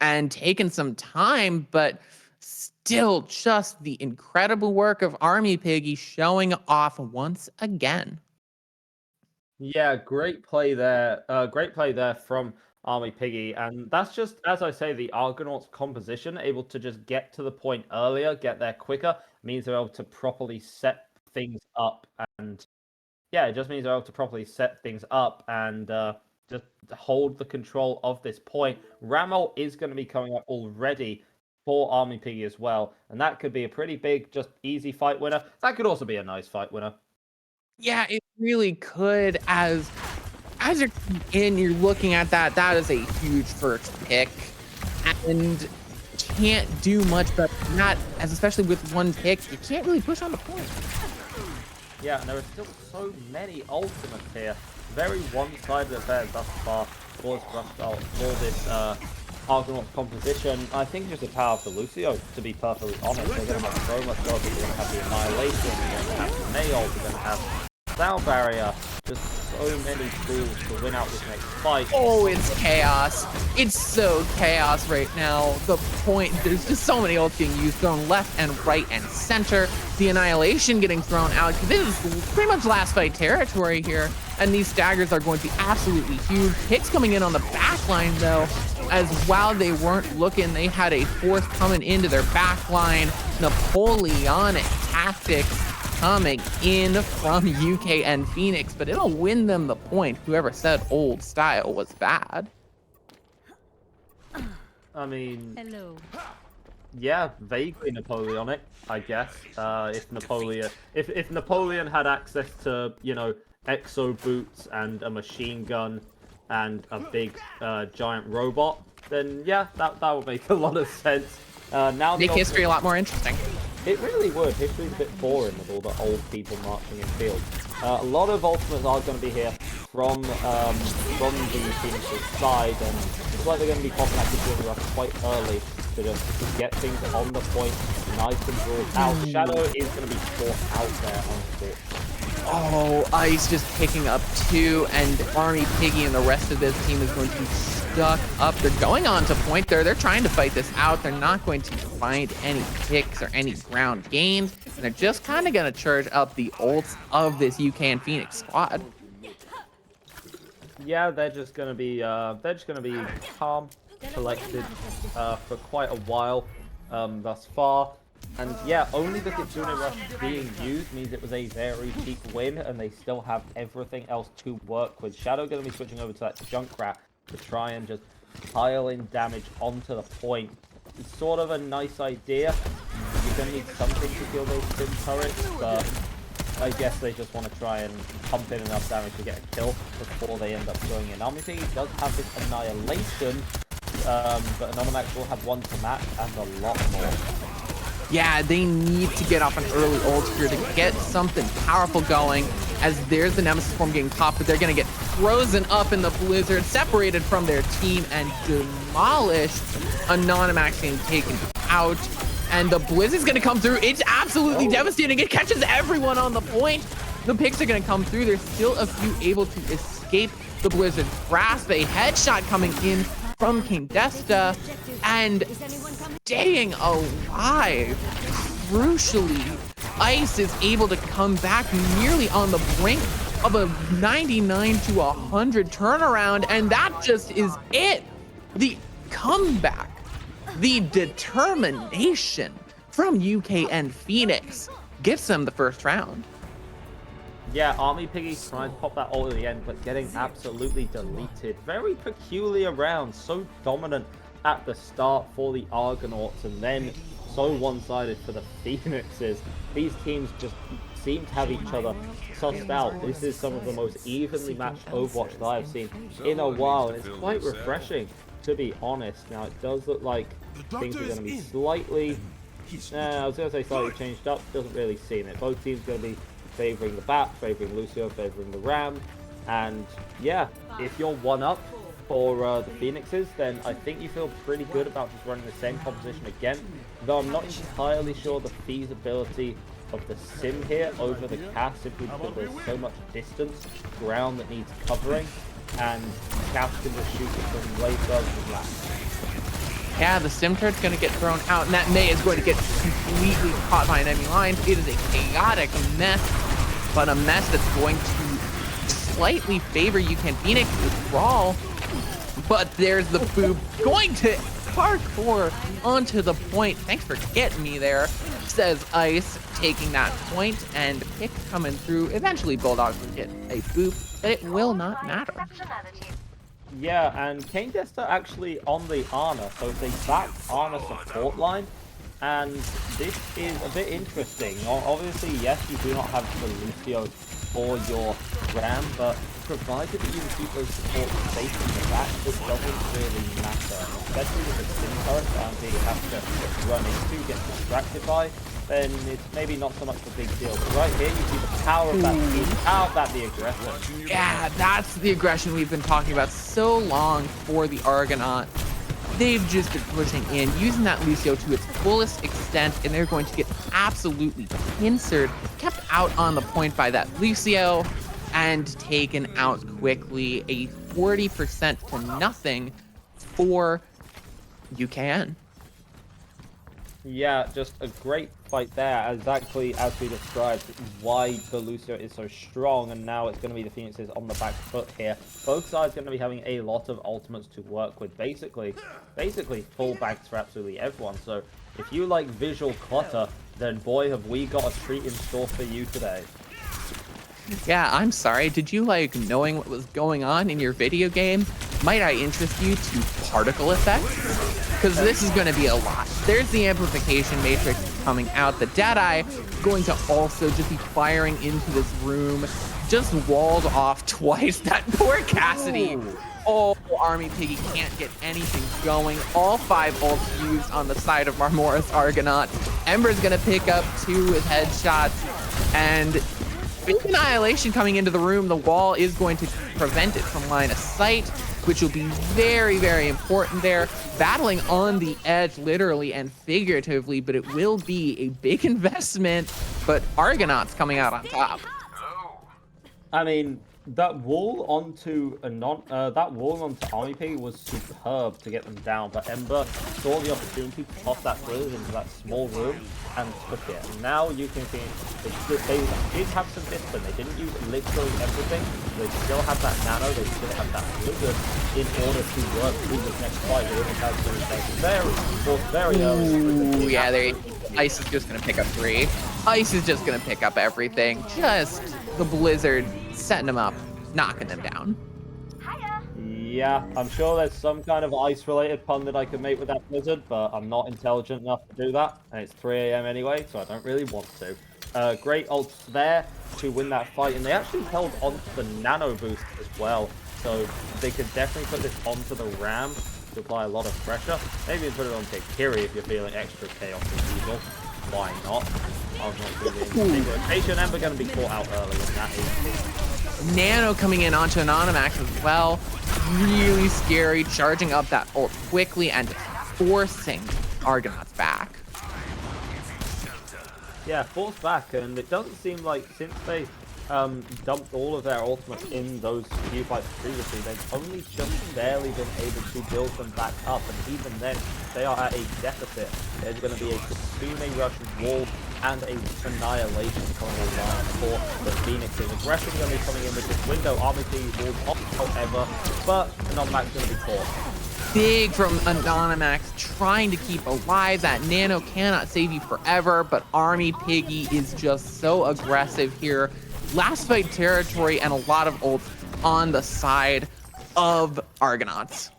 and taken some time, but still just the incredible work of Army Piggy showing off once again. Yeah, great play there. Great play there from Army Piggy, and that's just, as I say, the Argonauts composition, able to just get to the point earlier, get there quicker, means they're able to properly set things up, and yeah, it just means they're able to properly set things up and just hold the control of this point. Ramo is going to be coming up already for Army Piggy as well, and that could be a pretty big, just easy fight winner. That could also be a nice fight winner. Yeah, it really could. As you're looking at that is a huge first pick, and can't do much better than that, as especially with one pick, you can't really push on the point. Yeah, and there are still so many ultimates here. Very one-sided affairs thus far for this Argonaut composition. I think just the power of the Lucio, to be perfectly honest. They're going to have so much dodge. They're going to have the Annihilation, they're going to have the Nail, they're going to have Sound Barrier. Just so many tools to win out this next fight. Oh, it's chaos. It's so chaos right now. The point, there's just so many ults being used, thrown left and right and center. The Annihilation getting thrown out. This is pretty much last fight territory here. And these staggers are going to be absolutely huge. Picks coming in on the back line, though, as while they weren't looking, they had a force coming into their back line. Napoleonic tactics coming in from UKN Phoenix, but it'll win them the point. Whoever said old style was bad. I mean, hello. Yeah, vaguely Napoleonic, I guess. If Napoleon had access to, you know, exo boots and a machine gun and a big giant robot, then yeah, that would make a lot of sense. Now make history a lot more interesting. It really would. History's a bit boring with all the old people marching in field. A lot of ultimates are going to be here from the Phoenix's side, and it's like they're going to be popping out the rush quite early to just get things on the point, nice and drawn out. Shadow is going to be caught out there on foot. Oh, Ice just picking up 2, and Army Piggy and the rest of this team is going to stuck up. They're going on to point there. They're trying to fight this out. They're not going to find any picks or any ground gains. And they're just kind of going to charge up the ults of this UKN Phoenix squad. Yeah, they're just gonna be calm, collected for quite a while thus far. And yeah, only the Kitsune Rush being used means it was a very cheap win, and they still have everything else to work with. Shadow going to be switching over to that Junkrat to try and just pile in damage onto the point. It's sort of a nice idea. You're going to need something to kill those Sim turrets, but I guess they just want to try and pump in enough damage to get a kill before they end up going in. Army Piggy does have this Annihilation, but Anonymax will have one to match and a lot more. Yeah, they need to get off an early ult here to get something powerful going, as there's the Nemesis form getting popped, but they're going to get frozen up in the Blizzard, separated from their team, and demolished. Anonymax getting taken out, and the Blizzard's going to come through. It's absolutely devastating. It catches everyone on the point. The picks are going to come through. There's still a few able to escape the Blizzard grasp. A headshot coming in from King Desta, and staying alive. Crucially, Ice is able to come back nearly on the brink of a 99 to 100 turnaround, and that just is it. The comeback, the determination from UKN Phoenix gets them the first round. Yeah, Army Piggy trying to pop that ult at the end, but getting absolutely deleted. Very peculiar round, so dominant at the start for the Argonauts, and then so one-sided for the Phoenixes. These teams just seem to have each other sussed out. This is some of the most evenly matched Overwatch that I've seen in a while, and it's quite refreshing, to be honest. Now, it does look like things are going to be slightly... I was going to say slightly changed up. Doesn't really seem it. Both teams are going to be favoring the Bat, favoring Lucio, favoring the Ram, and yeah, if you're one up for the Phoenixes, then I think you feel pretty good about just running the same composition again, though I'm not entirely sure the feasibility of the Sim here over the Cass, simply because there's so much distance, ground that needs covering, and Cass can just shoot it from way further than that. Yeah, the Sim turret's going to get thrown out, and that Mei is going to get completely caught by enemy lines. It is a chaotic mess, but a mess that's going to slightly favor UKN Phoenix with Brawl. But there's the boob going to parkour onto the point. Thanks for getting me there, says Ice, taking that point, and pick coming through. Eventually, Bulldogs will get a boop, but it will not matter. Yeah, and Kane Desta actually on the Ana, so they back Ana support line, and this is a bit interesting. Obviously, yes, you do not have the Lucio or your Ram, but provided that you can keep those supports safe in the back, this doesn't really matter. And especially with the Sim turret that you have to run into, get distracted by, then it's maybe not so much a big deal. But right here, you see the power of that team, how that the aggression. Yeah, that's the aggression we've been talking about so long for the Argonauts. They've just been pushing in, using that Lucio to its fullest extent, and they're going to get absolutely pincered, kept out on the point by that Lucio, and taken out quickly. A 40% to nothing for UKN. Yeah, just a great fight there, exactly as we described why the Lucio is so strong, and now it's going to be the Phoenixes on the back foot here. Both sides going to be having a lot of ultimates to work with, basically full bags for absolutely everyone. So if you like visual clutter, then boy have we got a treat in store for you today. Yeah, I'm sorry. Did you like knowing what was going on in your video game? Might I interest you to particle effects? Because this is going to be a lot. There's the amplification matrix coming out. The Deadeye going to also just be firing into this room. Just walled off twice. That poor Cassidy. Oh, Army Piggy can't get anything going. All 5 ults used on the side of Marmoris Argonaut. Ember's going to pick up 2 with headshots. And with Annihilation coming into the room, the wall is going to prevent it from line of sight, which will be very, very important there. Battling on the edge, literally and figuratively, but it will be a big investment. But Argonauts coming out on top. I mean, That wall onto that wall onto Army Pig was superb to get them down, but Ember saw the opportunity to toss that blizzard into that small room and took it. And now you can see they did have some discipline. They didn't use literally everything. They still have that nano. They still have that blizzard in order to work through this next fight. They didn't have to very early. Ooh, yeah, Ice is just gonna pick up 3. Ice is just gonna pick up everything. Just the blizzard setting them up, knocking them down. Yeah, I'm sure there's some kind of ice-related pun that I could make with that blizzard, but I'm not intelligent enough to do that, and it's 3 AM anyway, so I don't really want to. Great ults there to win that fight, and they actually held on to the nano boost as well, so they could definitely put this onto the Ram to apply a lot of pressure. Maybe even put it on Kiri if you're feeling extra chaos and evil. Why not? Rotation Ember going to be caught out early, and that is Nano coming in onto Anonymax as well. Really scary, charging up that ult quickly and forcing Argonauts back. Yeah, forced back, and it doesn't seem like since they dumped all of their ultimates in those few fights previously, they've only just barely been able to build them back up, and even then, they are at a deficit. There's going to be a Kitsune Rush wall and a Annihilation coming online for the Phoenixes. Aggression going to be coming in with this window. Army will off, however, but Anonymax going to be caught. Big from Anonymax, trying to keep alive. That Nano cannot save you forever, but Army Piggy is just so aggressive here. Last fight territory and a lot of ults on the side of Argonauts.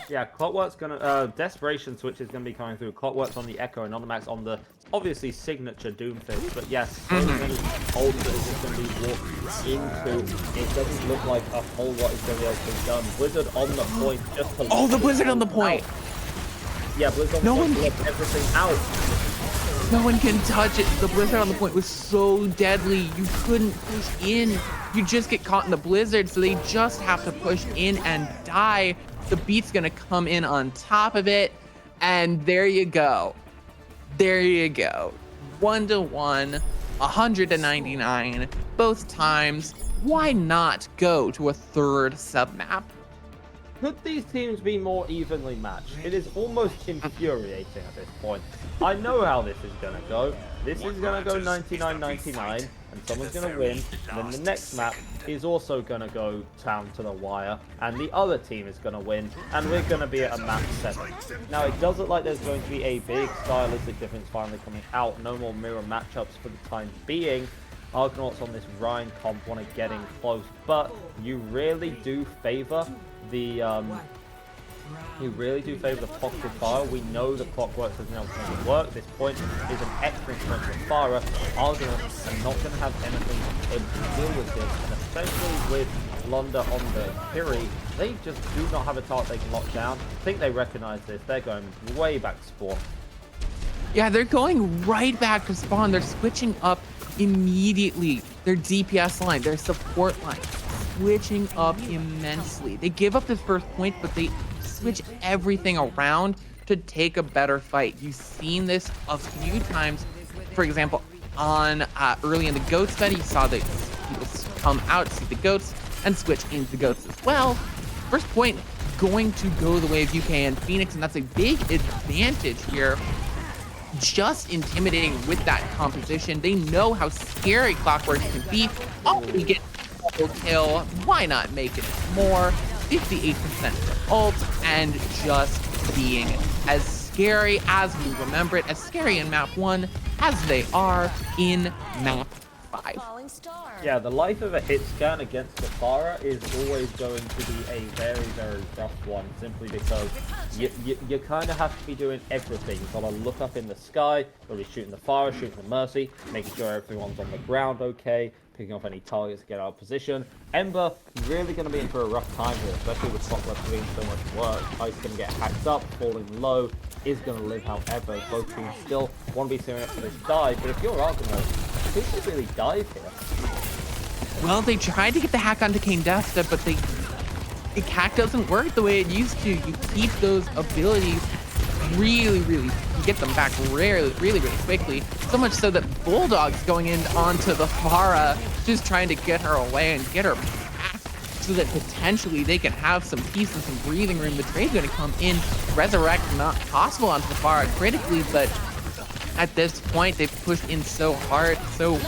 Yeah, Clockwork's gonna Desperation Switch is gonna be coming through. Clockwork's on the Echo and Anonymax on the obviously signature Doomfist, but yes, so many ults that is just gonna be walked into. It doesn't look like a whole lot is gonna be able to be done. Blizzard on the point just to Oh, the Blizzard on the point. Yeah, Blizzard on the point to let everything out. No one can touch it. The Blizzard on the point was so deadly. You couldn't push in. You just get caught in the Blizzard, so they just have to push in and die. The beat's gonna come in on top of it, and there you go. There you go. 1-1, 100-99, both times. Why not go to a third sub-map? Could these teams be more evenly matched? It is almost infuriating at this point. I know how this is going to go. This is going to go 99-99, and someone's going to win. And then the next map is also going to go down to the wire, and the other team is going to win, and we're going to be at a map 7. Now, it does look like there's going to be a big stylistic difference finally coming out. No more mirror matchups for the time being. Argonauts on this Rhine comp want to get in close, but you really do favor the pocket fire. We know the Clockworks has now going to work. This point is an excellent point for Farah. Argonauts are not going to have anything able to deal with this, and especially with Londa on the Kiri, they just do not have a target they can lock down. I think they recognize this. They're going way back to spawn. Yeah, they're going right back to spawn. They're switching up immediately. Their DPS line, their support line, switching up immensely. They give up this first point, but they switch everything around to take a better fight. You've seen this a few times. For example, on early in the Goats meta, you saw the people come out, see the Goats, and switch into the Goats as well. First point going to go the way of UKN Phoenix, and that's a big advantage here. Just intimidating with that composition. They know how scary Clockworks can be. Oh, we get a double kill. Why not make it more? 58% for ult, and just being as scary as we remember it, as scary in map 1 as they are in map 5. Yeah, the life of a hit scan against the Farah is always going to be a very, very rough one, simply because you kind of have to be doing everything. You've got to look up in the sky, you've got to be shooting the Farah, shooting the Mercy, making sure everyone's on the ground okay, picking off any targets to get out of position. Ember really going to be in for a rough time here, especially with Clockwork doing so much work. Ice going to get hacked up, falling low, is going to live however. Both teams still want to be steering up for this dive, but if you're Argonauts, who should really dive here? Well, they tried to get the hack onto Kane Desta, but the hack doesn't work the way it used to. You keep those abilities really, you get them back really quickly. So much so that Bulldog's going in onto the Farah just trying to get her away and get her back so that potentially they can have some peace and some breathing room. The trade's going to come in, resurrect not possible onto the far critically, but at this point they've pushed in so hard, so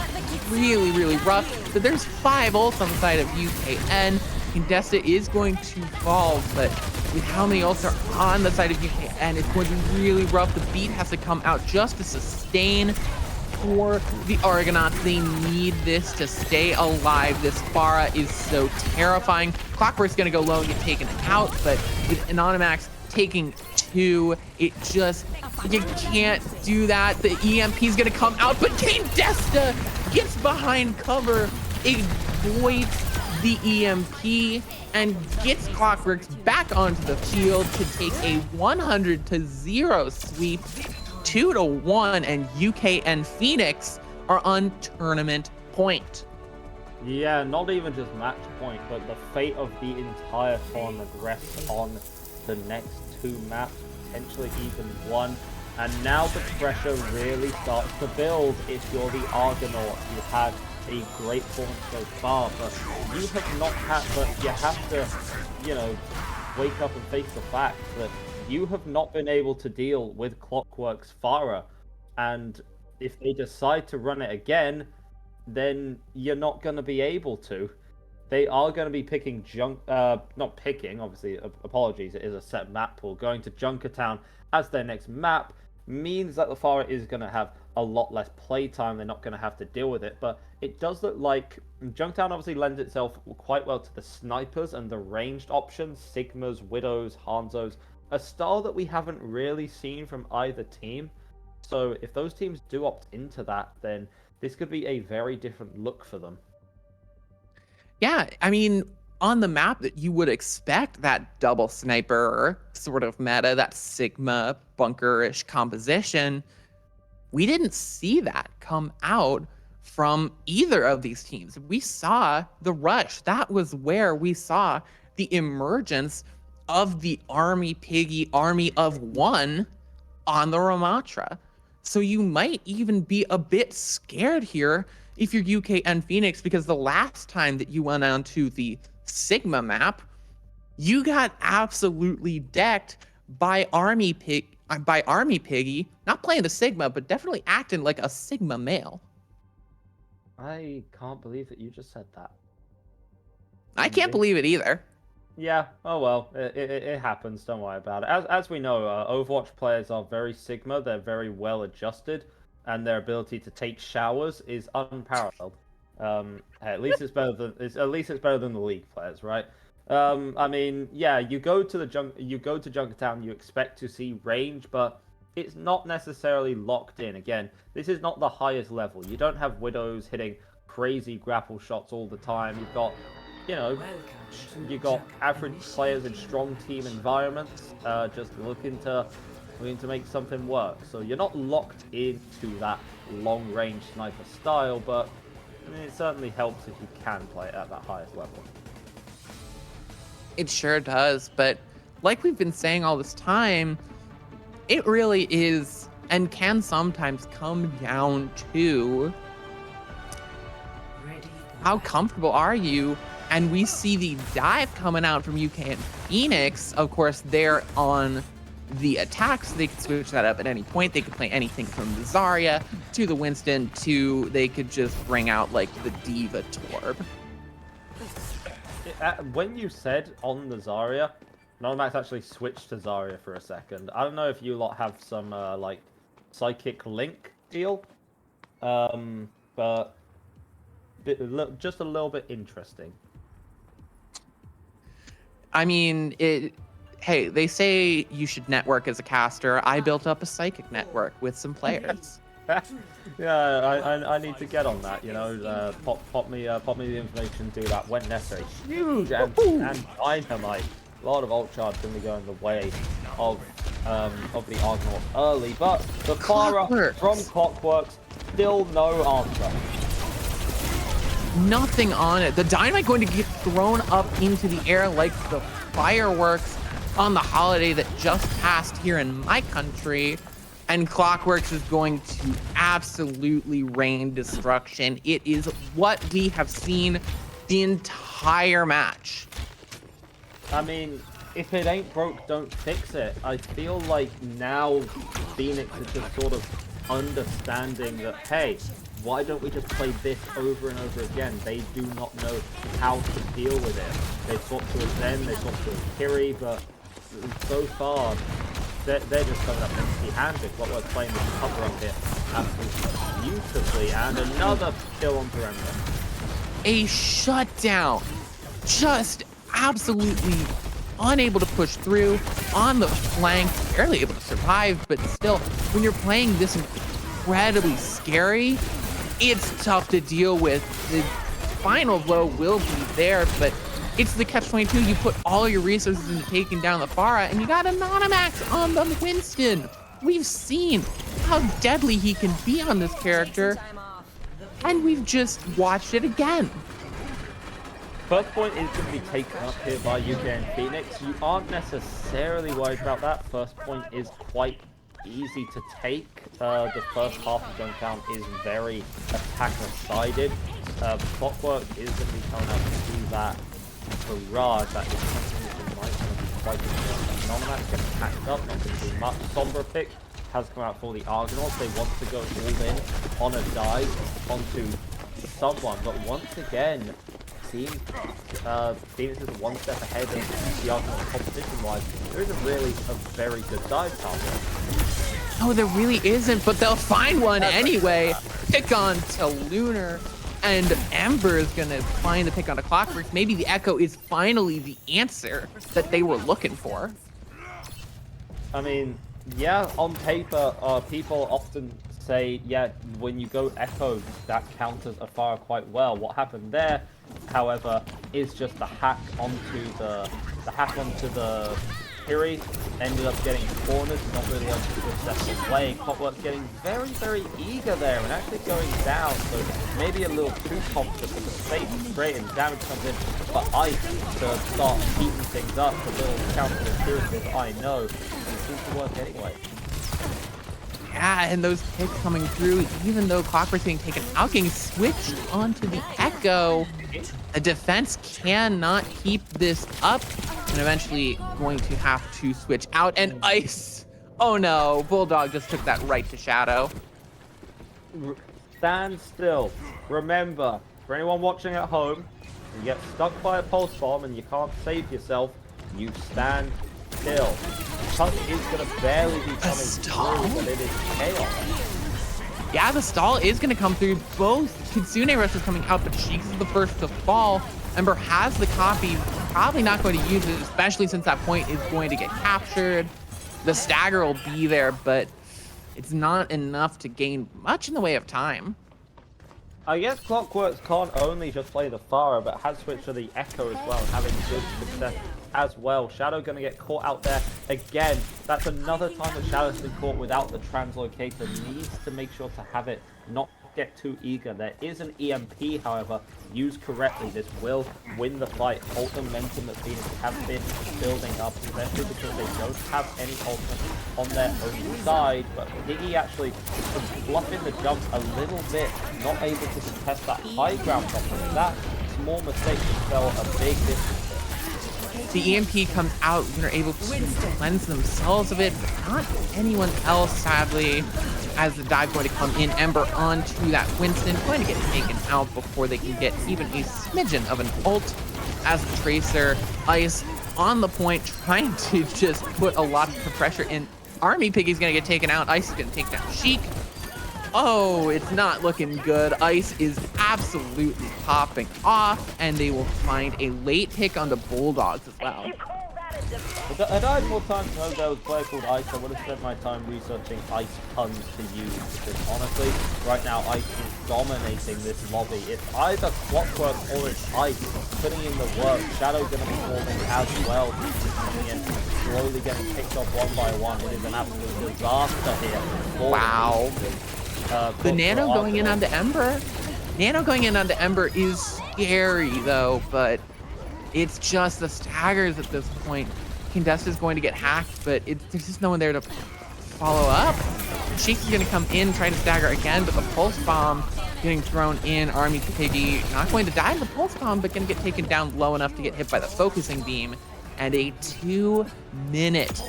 really rough, that there's 5 ults on the side of UKN. Contesta is going to fall, but with how many ults are on the side of UKN, it's going to be really rough. The beat has to come out just to sustain for the Argonauts. They need this to stay alive. This Pharah is so terrifying. Clockwork's gonna go low and get taken out, but with Anonymax taking 2, it just, you can't do that. The EMP's gonna come out, but Desta gets behind cover, avoids the EMP, and gets Clockworks back onto the field to take a 100-0 sweep. 2-1, and UKN Phoenix are on tournament point. Yeah, not even just match point, but the fate of the entire tournament rests on the next 2 maps, potentially even 1. And now the pressure really starts to build if you're the Argonauts. You've had a great performance so far, but you have not had, but you have to, you know, wake up and face the fact that you have not been able to deal with Clockwork's Pharah, and if they decide to run it again, then you're not going to be able to. They are going to be picking not picking, obviously, apologies, it is a set map pool. Going to Junkertown as their next map means that the Pharah is going to have a lot less playtime. They're not going to have to deal with it, but it does look like Junktown obviously lends itself quite well to the snipers and the ranged options, Sigmas, Widows, Hanzos, a style that we haven't really seen from either team. So if those teams do opt into that, then this could be a very different look for them. Yeah, I mean, on the map that you would expect that double sniper sort of meta, that Sigma bunker-ish composition, we didn't see that come out from either of these teams. We saw the rush. That was where we saw the emergence of the Army Piggy army of 1 on the Ramatra. So you might even be a bit scared here if you're UKN Phoenix, because the last time that you went on to the Sigma map, you got absolutely decked by Army Piggy, not playing the Sigma, but definitely acting like a Sigma male. I can't believe that you just said that. I can't believe it either. Yeah, oh well, it happens, don't worry about it. As we know, Overwatch players are very Sigma, they're very well adjusted, and their ability to take showers is unparalleled. At least it's better than the League players, right? I mean, yeah, you go to Junkertown, you expect to see range, but it's not necessarily locked in. Again, this is not the highest level. You don't have Widows hitting crazy grapple shots all the time. You've got, you know, you got average players in strong team environments, just looking to make something work. So you're not locked into that long-range sniper style, but I mean, it certainly helps if you can play it at that highest level. It sure does, but like we've been saying all this time, it really is and can sometimes come down to how comfortable are you. And we see the dive coming out from UKN Phoenix. Of course, they're on the attack, so they could switch that up at any point. They could play anything from the Zarya to the Winston to they could just bring out like the Diva Torb. When you said on the Zarya, Anonymax actually switched to Zarya for a second. I don't know if you lot have some like psychic link deal, but just a little bit interesting. I mean, hey, they say you should network as a caster. I built up a psychic network with some players. Yeah, I need to get on that. You know, pop me the information. Do that when necessary. Huge and dynamite. A lot of ult charge going to be going the way of the Argonauts early, but the Pharah from Clockworks still no answer. Nothing on it. The dynamite going to get thrown up into the air like the fireworks on the holiday that just passed here in my country. and Clockworks is going to absolutely rain destruction. It is what we have seen the entire match. I mean, if it ain't broke, don't fix it. I feel like now Phoenix is just sort of understanding that, hey, why don't we just play this over and over again? They do not know how to deal with it. They swapped to a Zen, they swapped to a Kiri, but so far, they're just coming up empty-handed. What we're playing this cover up here absolutely beautifully, and another kill on Ember. A shutdown, just absolutely unable to push through on the flank, barely able to survive, but still, when you're playing this incredibly scary, it's tough to deal with. The final blow will be there, but it's the catch-22. You put all your resources into taking down the Pharah, and you got Anonymax on the Winston. We've seen how deadly he can be on this character, and we've just watched it again. First point is going to be taken up here by UKN Phoenix. You aren't necessarily worried about that. First point is quite easy to take. The first half of zone count is very attacker-sided. Clockwork is going to be coming up to do that barrage. That is something that might be quite important. Anonymax gets packed up, not going to do much. Sombra pick has come out for the Argonauts. They want to go all in on a dive onto someone, but once again, seems Phoenix is one step ahead of the Argonauts competition-wise. There isn't really a very good dive target. No, there really isn't, but they'll find one anyway. Pick on to Lunar, and Ember is going to find the pick on to Clockworks. Maybe the Echo is finally the answer that they were looking for. I mean, yeah, on paper, people often say, yeah, when you go Echo, that counters a Pharah quite well. What happened there, however, is just the hack onto the Kiri. Ended up getting cornered, not really a successful play. Clockwork's getting very, very eager there and actually going down, so maybe a little too confident, but the space is great and damage comes in. But Ice to start heating things up, the little counterintuitive, I know, and it seems to work anyway. Yeah, and those picks coming through, even though Clockwork's being taken out, getting switched onto the Echo. The defense cannot keep this up, and eventually going to have to switch out. And Ice, oh no, Bulldog just took that right to Shadow. Stand still. Remember, for anyone watching at home, you get stuck by a pulse bomb and you can't save yourself, you stand still. Puck is going to barely be coming through, but it is chaos. Yeah, the stall is going to come through. Both Kitsune wrestlers coming out, but Sheik is the first to fall. Ember has the copy, probably not going to use it, especially since that point is going to get captured. The stagger will be there, but it's not enough to gain much in the way of time. I guess Clockworks can't only just play the Pharah, but has switched to the Echo as well, having good success as well. Shadow going to get caught out there again. That's another time that Shadow's been caught without the translocator. Needs to make sure to have it not get too eager. There is an EMP, however, used correctly. This will win the fight. Ult momentum that Phoenix have been building up, especially because they don't have any ultimate on their own side. But Iggy actually bluffing the jump a little bit, not able to contest that high ground properly. That small mistake fell a big distance. The EMP comes out, they're able to cleanse themselves of it, but not anyone else, sadly, as the dive going to come in. Ember onto that Winston, going to get taken out before they can get even a smidgen of an ult. As the Tracer, Ice on the point, trying to just put a lot of pressure in. Army Piggy's going to get taken out. Ice is going to take down Sheik. Oh, it's not looking good. Ice is absolutely popping off, and they will find a late pick on the Bulldogs as well. If I had more time to know there was a player called Ice, I would have spent my time researching Ice puns to use, because honestly, right now Ice is dominating this lobby. It's either Clockwork or it's Ice putting in the work. Shadow going to be forming as well. He's coming in, slowly getting picked off one by one. It is an absolute disaster here. Wow. The Nano going in onto Ember. Nano going in onto Ember is scary though, but it's just the staggers at this point. Contesta's going to get hacked, but there's just no one there to follow up. Sheik is going to come in, try to stagger again, but the pulse bomb getting thrown in. Army Piggy not going to die in the pulse bomb, but going to get taken down low enough to get hit by the focusing beam. And a 2-minute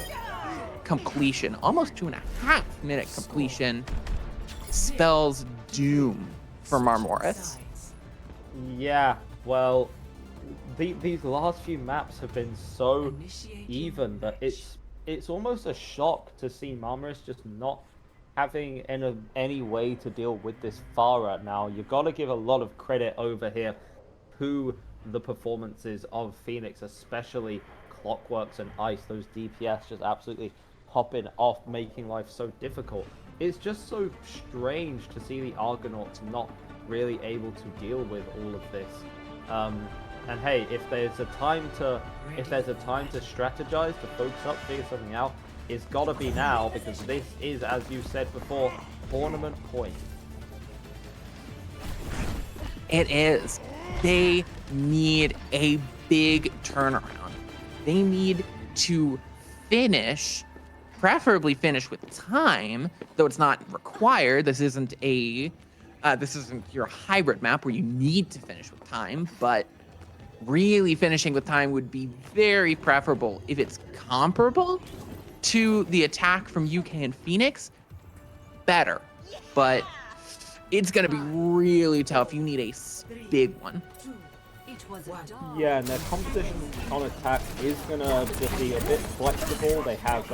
completion, almost 2.5-minute completion, spells doom for Marmoris. Yeah, well, these last few maps have been so even that it's almost a shock to see Marmoris just not having any way to deal with this Pharah. Now, you've got to give a lot of credit over here to the performances of Phoenix, especially Clockworks and Ice. Those DPS just absolutely popping off, making life so difficult. It's just so strange to see the Argonauts not really able to deal with all of this. And hey, if there's a time to strategize, to focus up, figure something out, it's gotta be now, because this is, as you said before, tournament point. It is. They need a big turnaround. They need to finish, preferably finish with time, though it's not required. This isn't your hybrid map where you need to finish with time, but really finishing with time would be very preferable. If it's comparable to the attack from UKN Phoenix, better. But it's going to be really tough. You need a big one. Yeah, and their composition on attack is going to just be a bit flexible. They have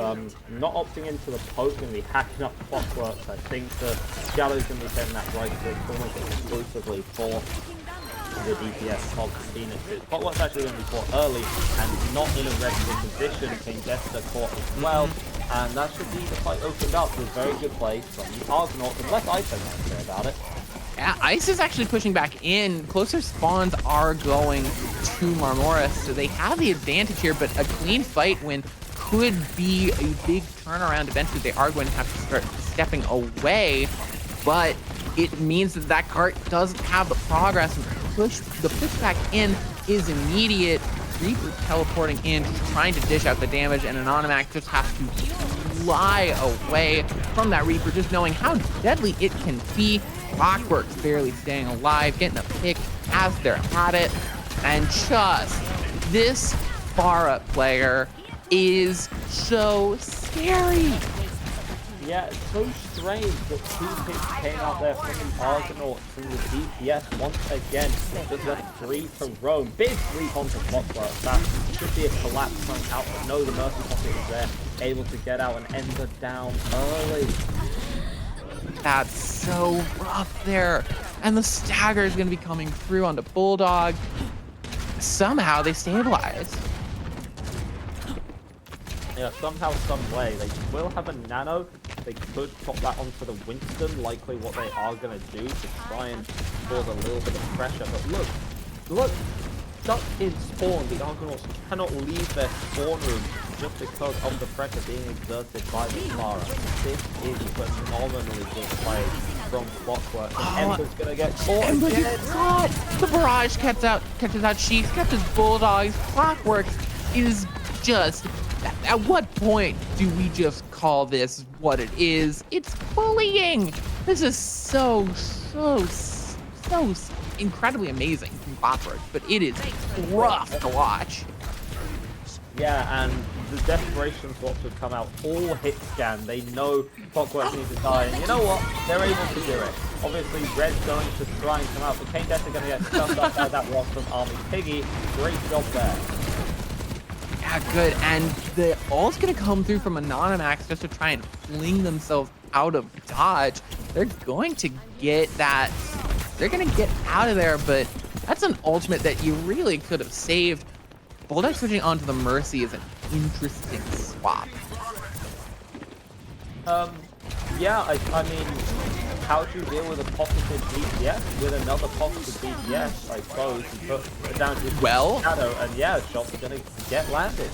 not opting into the poke, going to be hacking up Clockworks. I think the Shadow's going to be taking that right click almost exclusively for the DPS of Phoenix. Clockwork's actually going to be caught early and not in a regular position. King Dexter caught as well, and that should be the fight opened up with very good play from the Argonauts, unless I said anything about it. Yeah, Ice is actually pushing back in. Closer spawns are going to Marmoris, so they have the advantage here, but a clean fight win could be a big turnaround. Eventually, they are going to have to start stepping away, but it means that that cart doesn't have the progress. The push back in is immediate. Reaper teleporting in, trying to dish out the damage, and Anonymac just has to fly away from that Reaper, just knowing how deadly it can be. Clockwork's barely staying alive, getting a pick as they're at it, and just this Pharah player is so scary. Yeah, it's so strange that 2 picks came out there from the Argonauts from the DPS once again. Just left 3 to roam. Big 3 onto Clockwork. That should be a collapse coming out, but no, the Mercy Pocket is there, able to get out and end her down early. That's so rough there. And the stagger is going to be coming through onto Bulldog. Somehow they stabilize. Yeah, somehow, some way. They will have a nano. They could pop that onto the Winston, likely what they are going to do to try and cause a little bit of pressure. But look, stuck in spawn. The Argonauts cannot leave their spawn room just because of the pressure being exerted by the Pharah. This is phenomenally good play from Clockwork. And Ember's going to get caught again. The barrage catches out Sheik, catches Bulldogs. Clockwork is just... At what point do we just call this what it is? It's bullying. This is so incredibly amazing from Clockwork, but it is rough to watch. Yeah, and the desperation swaps have come out, all hit scan. They know Clockwork needs to die, and you know what? They're able to do it. Obviously, Red's going to try and come out, but Kane Death are going to get stuffed up by that rock from Army Piggy. Great job there. Yeah, good. And the ult's going to come through from Anonymax just to try and fling themselves out of dodge. They're going to get that. They're going to get out of there, but that's an ultimate that you really could have saved. Bulldog switching onto the Mercy is an interesting swap. Yeah, I mean, how do you deal with a pocketed DPS? With another pocketed DPS, I suppose. You put it down to Shadow, and yeah, shots are going to get landed.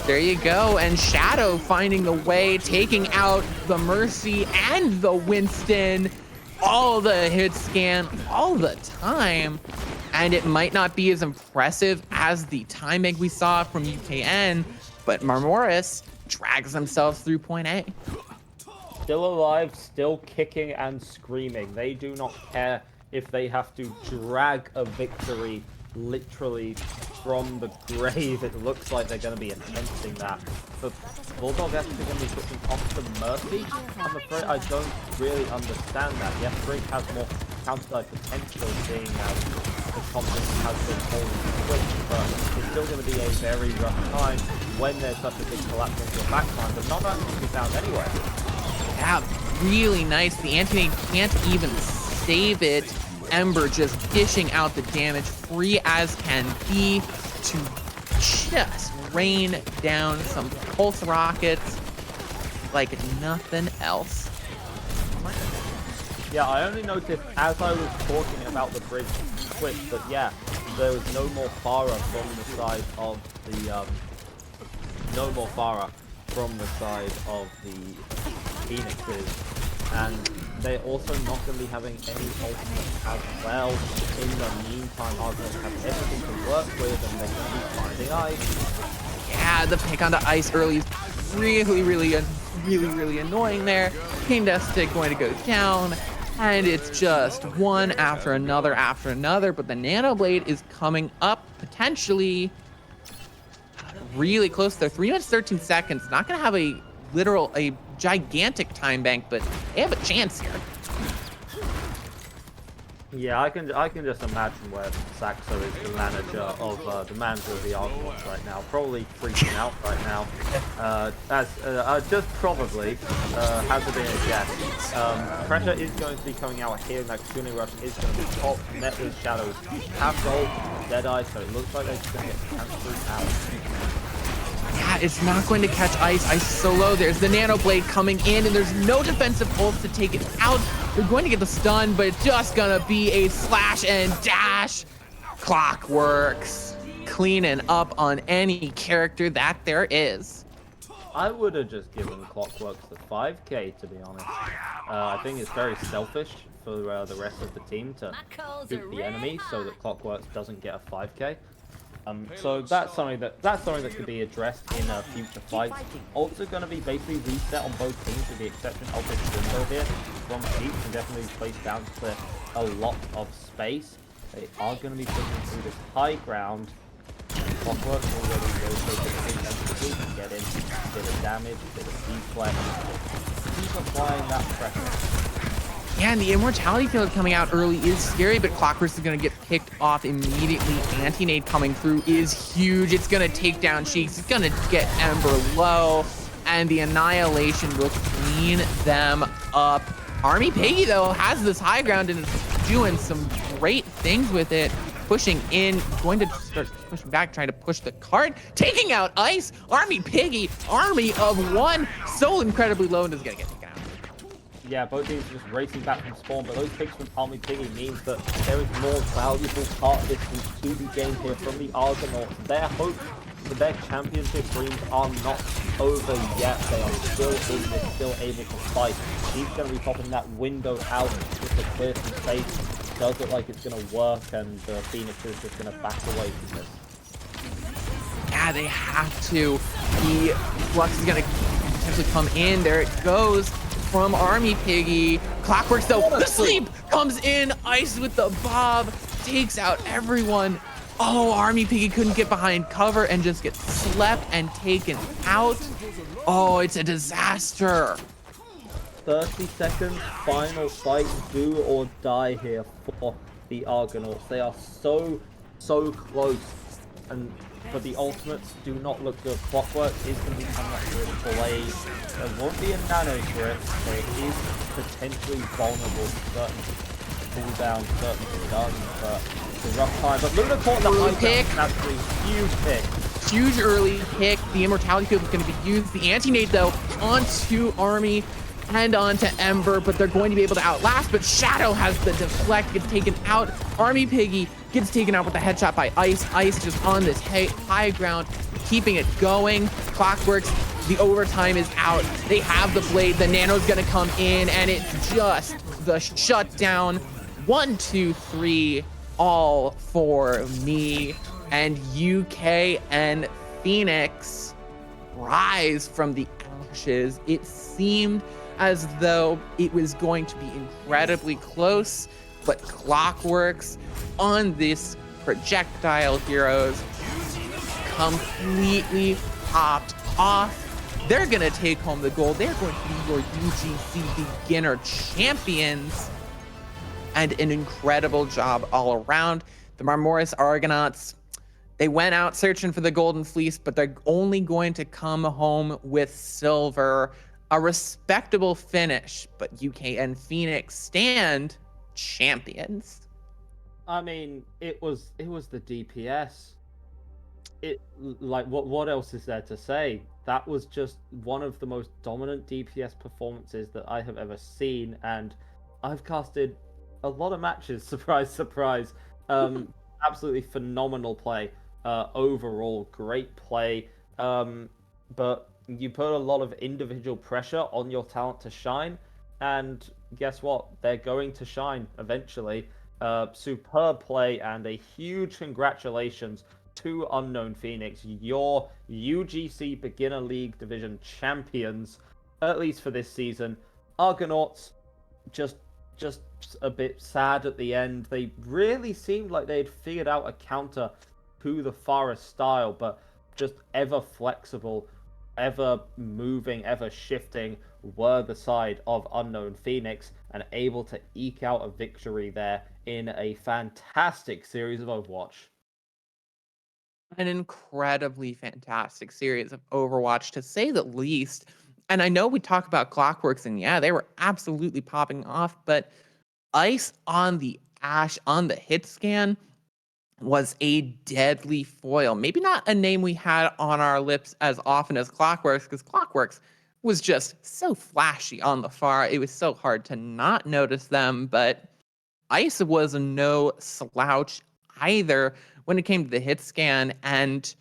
There you go, and Shadow finding the way, taking out the Mercy and the Winston. All the hit scan, all the time. And it might not be as impressive as the timing we saw from UKN, but Marmoris drags themselves through point A. still alive, still kicking and screaming. They do not care if they have to drag a victory literally from the grave. It looks like they're going to be attempting that. But Bulldog actually going to be switching off to Mercy. I'm afraid I don't really understand that. Yes, Drake has more counter potential, seeing as the confidence has been holding switch, but it's still going to be a very rough time when there's such a big collapse into your backline, but not actually to be found anywhere. Yeah, really nice. The Anti-Nade can't even save it. Ember just dishing out the damage, free as can be, to just rain down some pulse rockets like nothing else. Yeah, I only noticed as I was talking about the bridge switch that, yeah, there was no more Farah from the side of the, Phoenixes, and they're also not going to be having any ultimates as well. In the meantime, Argonauts have everything to work with, and they're going to be finding ice. Yeah, the pick onto ice early is really annoying there. King Stick going to go down, and it's just one after another, but the Nano Blade is coming up potentially really close there. 3 minutes, 13 seconds. Not going to have a gigantic time bank, but they have a chance here. Yeah, I can just imagine where Saxo is the manager of the Argonauts right now, probably freaking out right now. Just probably hazarding a guess. Pressure is going to be coming out here, and that Kune Rush is going to be top, met with Shadows, half gold, Deadeye, so it looks like they're just going to get transferred out. Yeah, it's not going to catch ice. Ice so low. There's the Nano Blade coming in, and there's no defensive pulse to take it out. They're going to get the stun, but it's just gonna be a slash and dash. Clockworks cleaning up on any character that there is. I would have just given Clockworks the 5k, to be honest. I think it's very selfish for the rest of the team to shoot the enemy so that Clockworks doesn't get a 5k. So that's something that could be addressed in future fights. Ults are going to be basically reset on both teams, with the exception of this window here. From Sheep can definitely be placed down to clear a lot of space. They are going to be pushing through this high ground. Clockwork already rotated intensively to get in a bit of damage, a bit of deflect. Keep applying that pressure. Yeah, and the Immortality Field coming out early is scary, but Clockworks is going to get picked off immediately. Anti-Nade coming through is huge. It's going to take down Cheeks. It's going to get Ember low, and the Annihilation will clean them up. Army Piggy, though, has this high ground and is doing some great things with it. Pushing in, going to start pushing back, trying to push the cart, taking out Ice. Army Piggy, army of one, so incredibly low and is going to get taken out. Yeah, both teams are just racing back from spawn, but those picks from Army Piggy means that there is more valuable cart distance to be gained here from the Argonauts. Their hope for their championship dreams are not over yet. They are still in this, still able to fight. He's going to be popping that window out just to clear some space. Does look like it's going to work, and the Phoenix is just going to back away from this. Yeah, they have to. The Flux is going to potentially come in. There it goes from Army Piggy. Clockworks, though, the sleep comes in. Ice with the bob, takes out everyone. Oh, Army Piggy couldn't get behind cover and just gets slept and taken out. Oh, it's a disaster. 30 seconds, final fight, do or die here for the Argonauts. They are so close, and but the ultimates do not look good. Clockwork is going to be coming up with Blade. There won't be a nano grip, but it is potentially vulnerable to certain cooldowns, certain stuns, but it's a rough time. But Luna caught the high pick. That's a huge pick. Huge early pick. The Immortality Field is going to be used. The Anti-Nade, though, onto Army and onto Ember, but they're going to be able to outlast, but Shadow has the deflect, gets taken out. Army Piggy gets taken out with a headshot by Ice. Ice just on this high ground, keeping it going. Clockworks, the overtime is out. They have the blade, the Nano's gonna come in, and it's just the shutdown. 1, 2, 3, all for me. And UKN Phoenix rise from the matches. It seemed as though it was going to be incredibly close, but Clockworks on this projectile heroes completely popped off. They're going to take home the gold. They're going to be your UGC beginner champions. And an incredible job all around. The Marmoris Argonauts, they went out searching for the Golden Fleece, but they're only going to come home with silver. A respectable finish, but UKN Phoenix stand champions. I mean, it was the DPS. What else is there to say? That was just one of the most dominant DPS performances that I have ever seen, and I've casted a lot of matches. Surprise, surprise. Absolutely phenomenal play. Overall, great play. But you put a lot of individual pressure on your talent to shine, and guess what? They're going to shine eventually. Superb play and a huge congratulations to Unknown Phoenix, your UGC Beginner League Division champions, at least for this season. Argonauts, just a bit sad at the end. They really seemed like they'd figured out a counter to the Forest style, but just ever flexible, ever moving, ever shifting were the side of Unknown Phoenix, and able to eke out a victory there in a fantastic series of Overwatch. An incredibly fantastic series of Overwatch, to say the least. And I know we talk about Clockworks, and yeah, they were absolutely popping off, but Ice on the Ash on the hit scan was a deadly foil. Maybe not a name we had on our lips as often as Clockworks, because Clockworks was just so flashy on the far. It was so hard to not notice them, but Ice was no slouch either when it came to the hit scan, and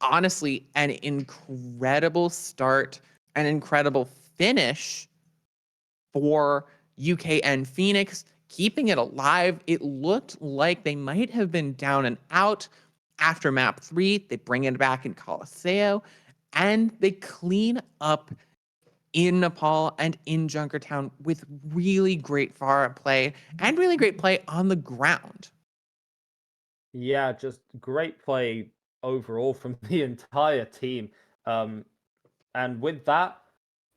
honestly, an incredible start, an incredible finish for UKN Phoenix, keeping it alive. It looked like they might have been down and out after map 3. They bring it back in Colosseo, and they clean up in Nepal and in Junkertown with really great far play and really great play on the ground. Yeah, just great play overall from the entire team. And with that,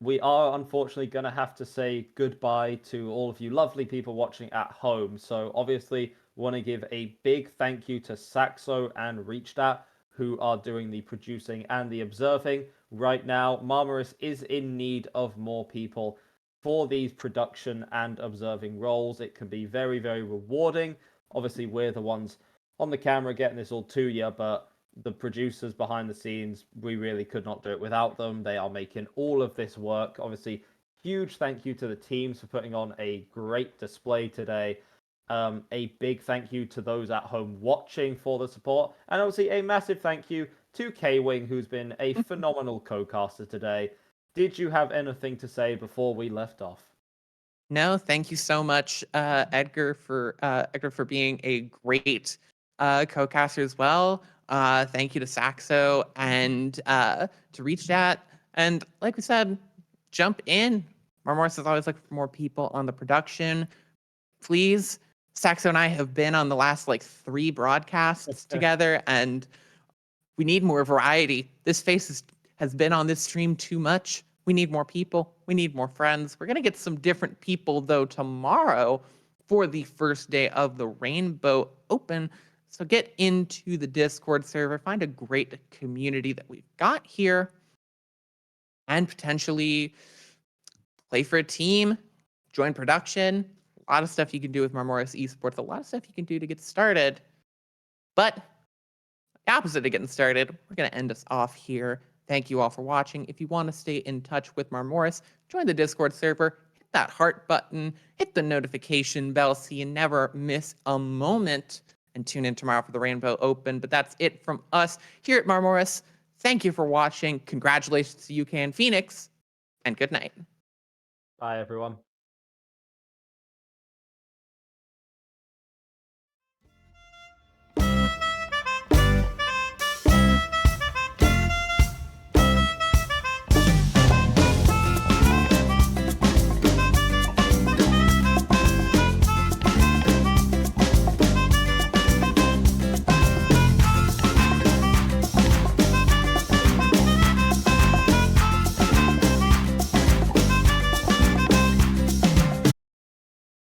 we are unfortunately going to have to say goodbye to all of you lovely people watching at home. So obviously, want to give a big thank you to Saxo and ReachDat, who are doing the producing and the observing. Right now, Marmoris is in need of more people for these production and observing roles. It can be very, very rewarding. Obviously, we're the ones on the camera getting this all to you, but the producers behind the scenes, we really could not do it without them. They are making all of this work. Obviously, huge thank you to the teams for putting on a great display today. A big thank you to those at home watching for the support, and obviously a massive thank you to K-Wing, who's been a phenomenal co-caster today. Did you have anything to say before we left off? No, thank you so much, Edgar, for being a great co-caster as well. Thank you to Saxo and to ReachDat. And like we said, jump in. Marmoris is always looking for more people on the production. Please, Saxo and I have been on the last 3 broadcasts together, and we need more variety. This face has been on this stream too much. We need more people. We need more friends. We're going to get some different people, though, tomorrow for the first day of the Rainbow Open. So get into the Discord server, find a great community that we've got here, and potentially play for a team, join production. A lot of stuff you can do with Marmoris Esports, a lot of stuff you can do to get started. But the opposite of getting started, we're going to end us off here. Thank you all for watching. If you want to stay in touch with Marmoris, join the Discord server, hit that heart button, hit the notification bell so you never miss a moment, and tune in tomorrow for the Rainbow Open. But that's it from us here at Marmoris. Thank you for watching. Congratulations to UKN Phoenix, and good night. Bye, everyone.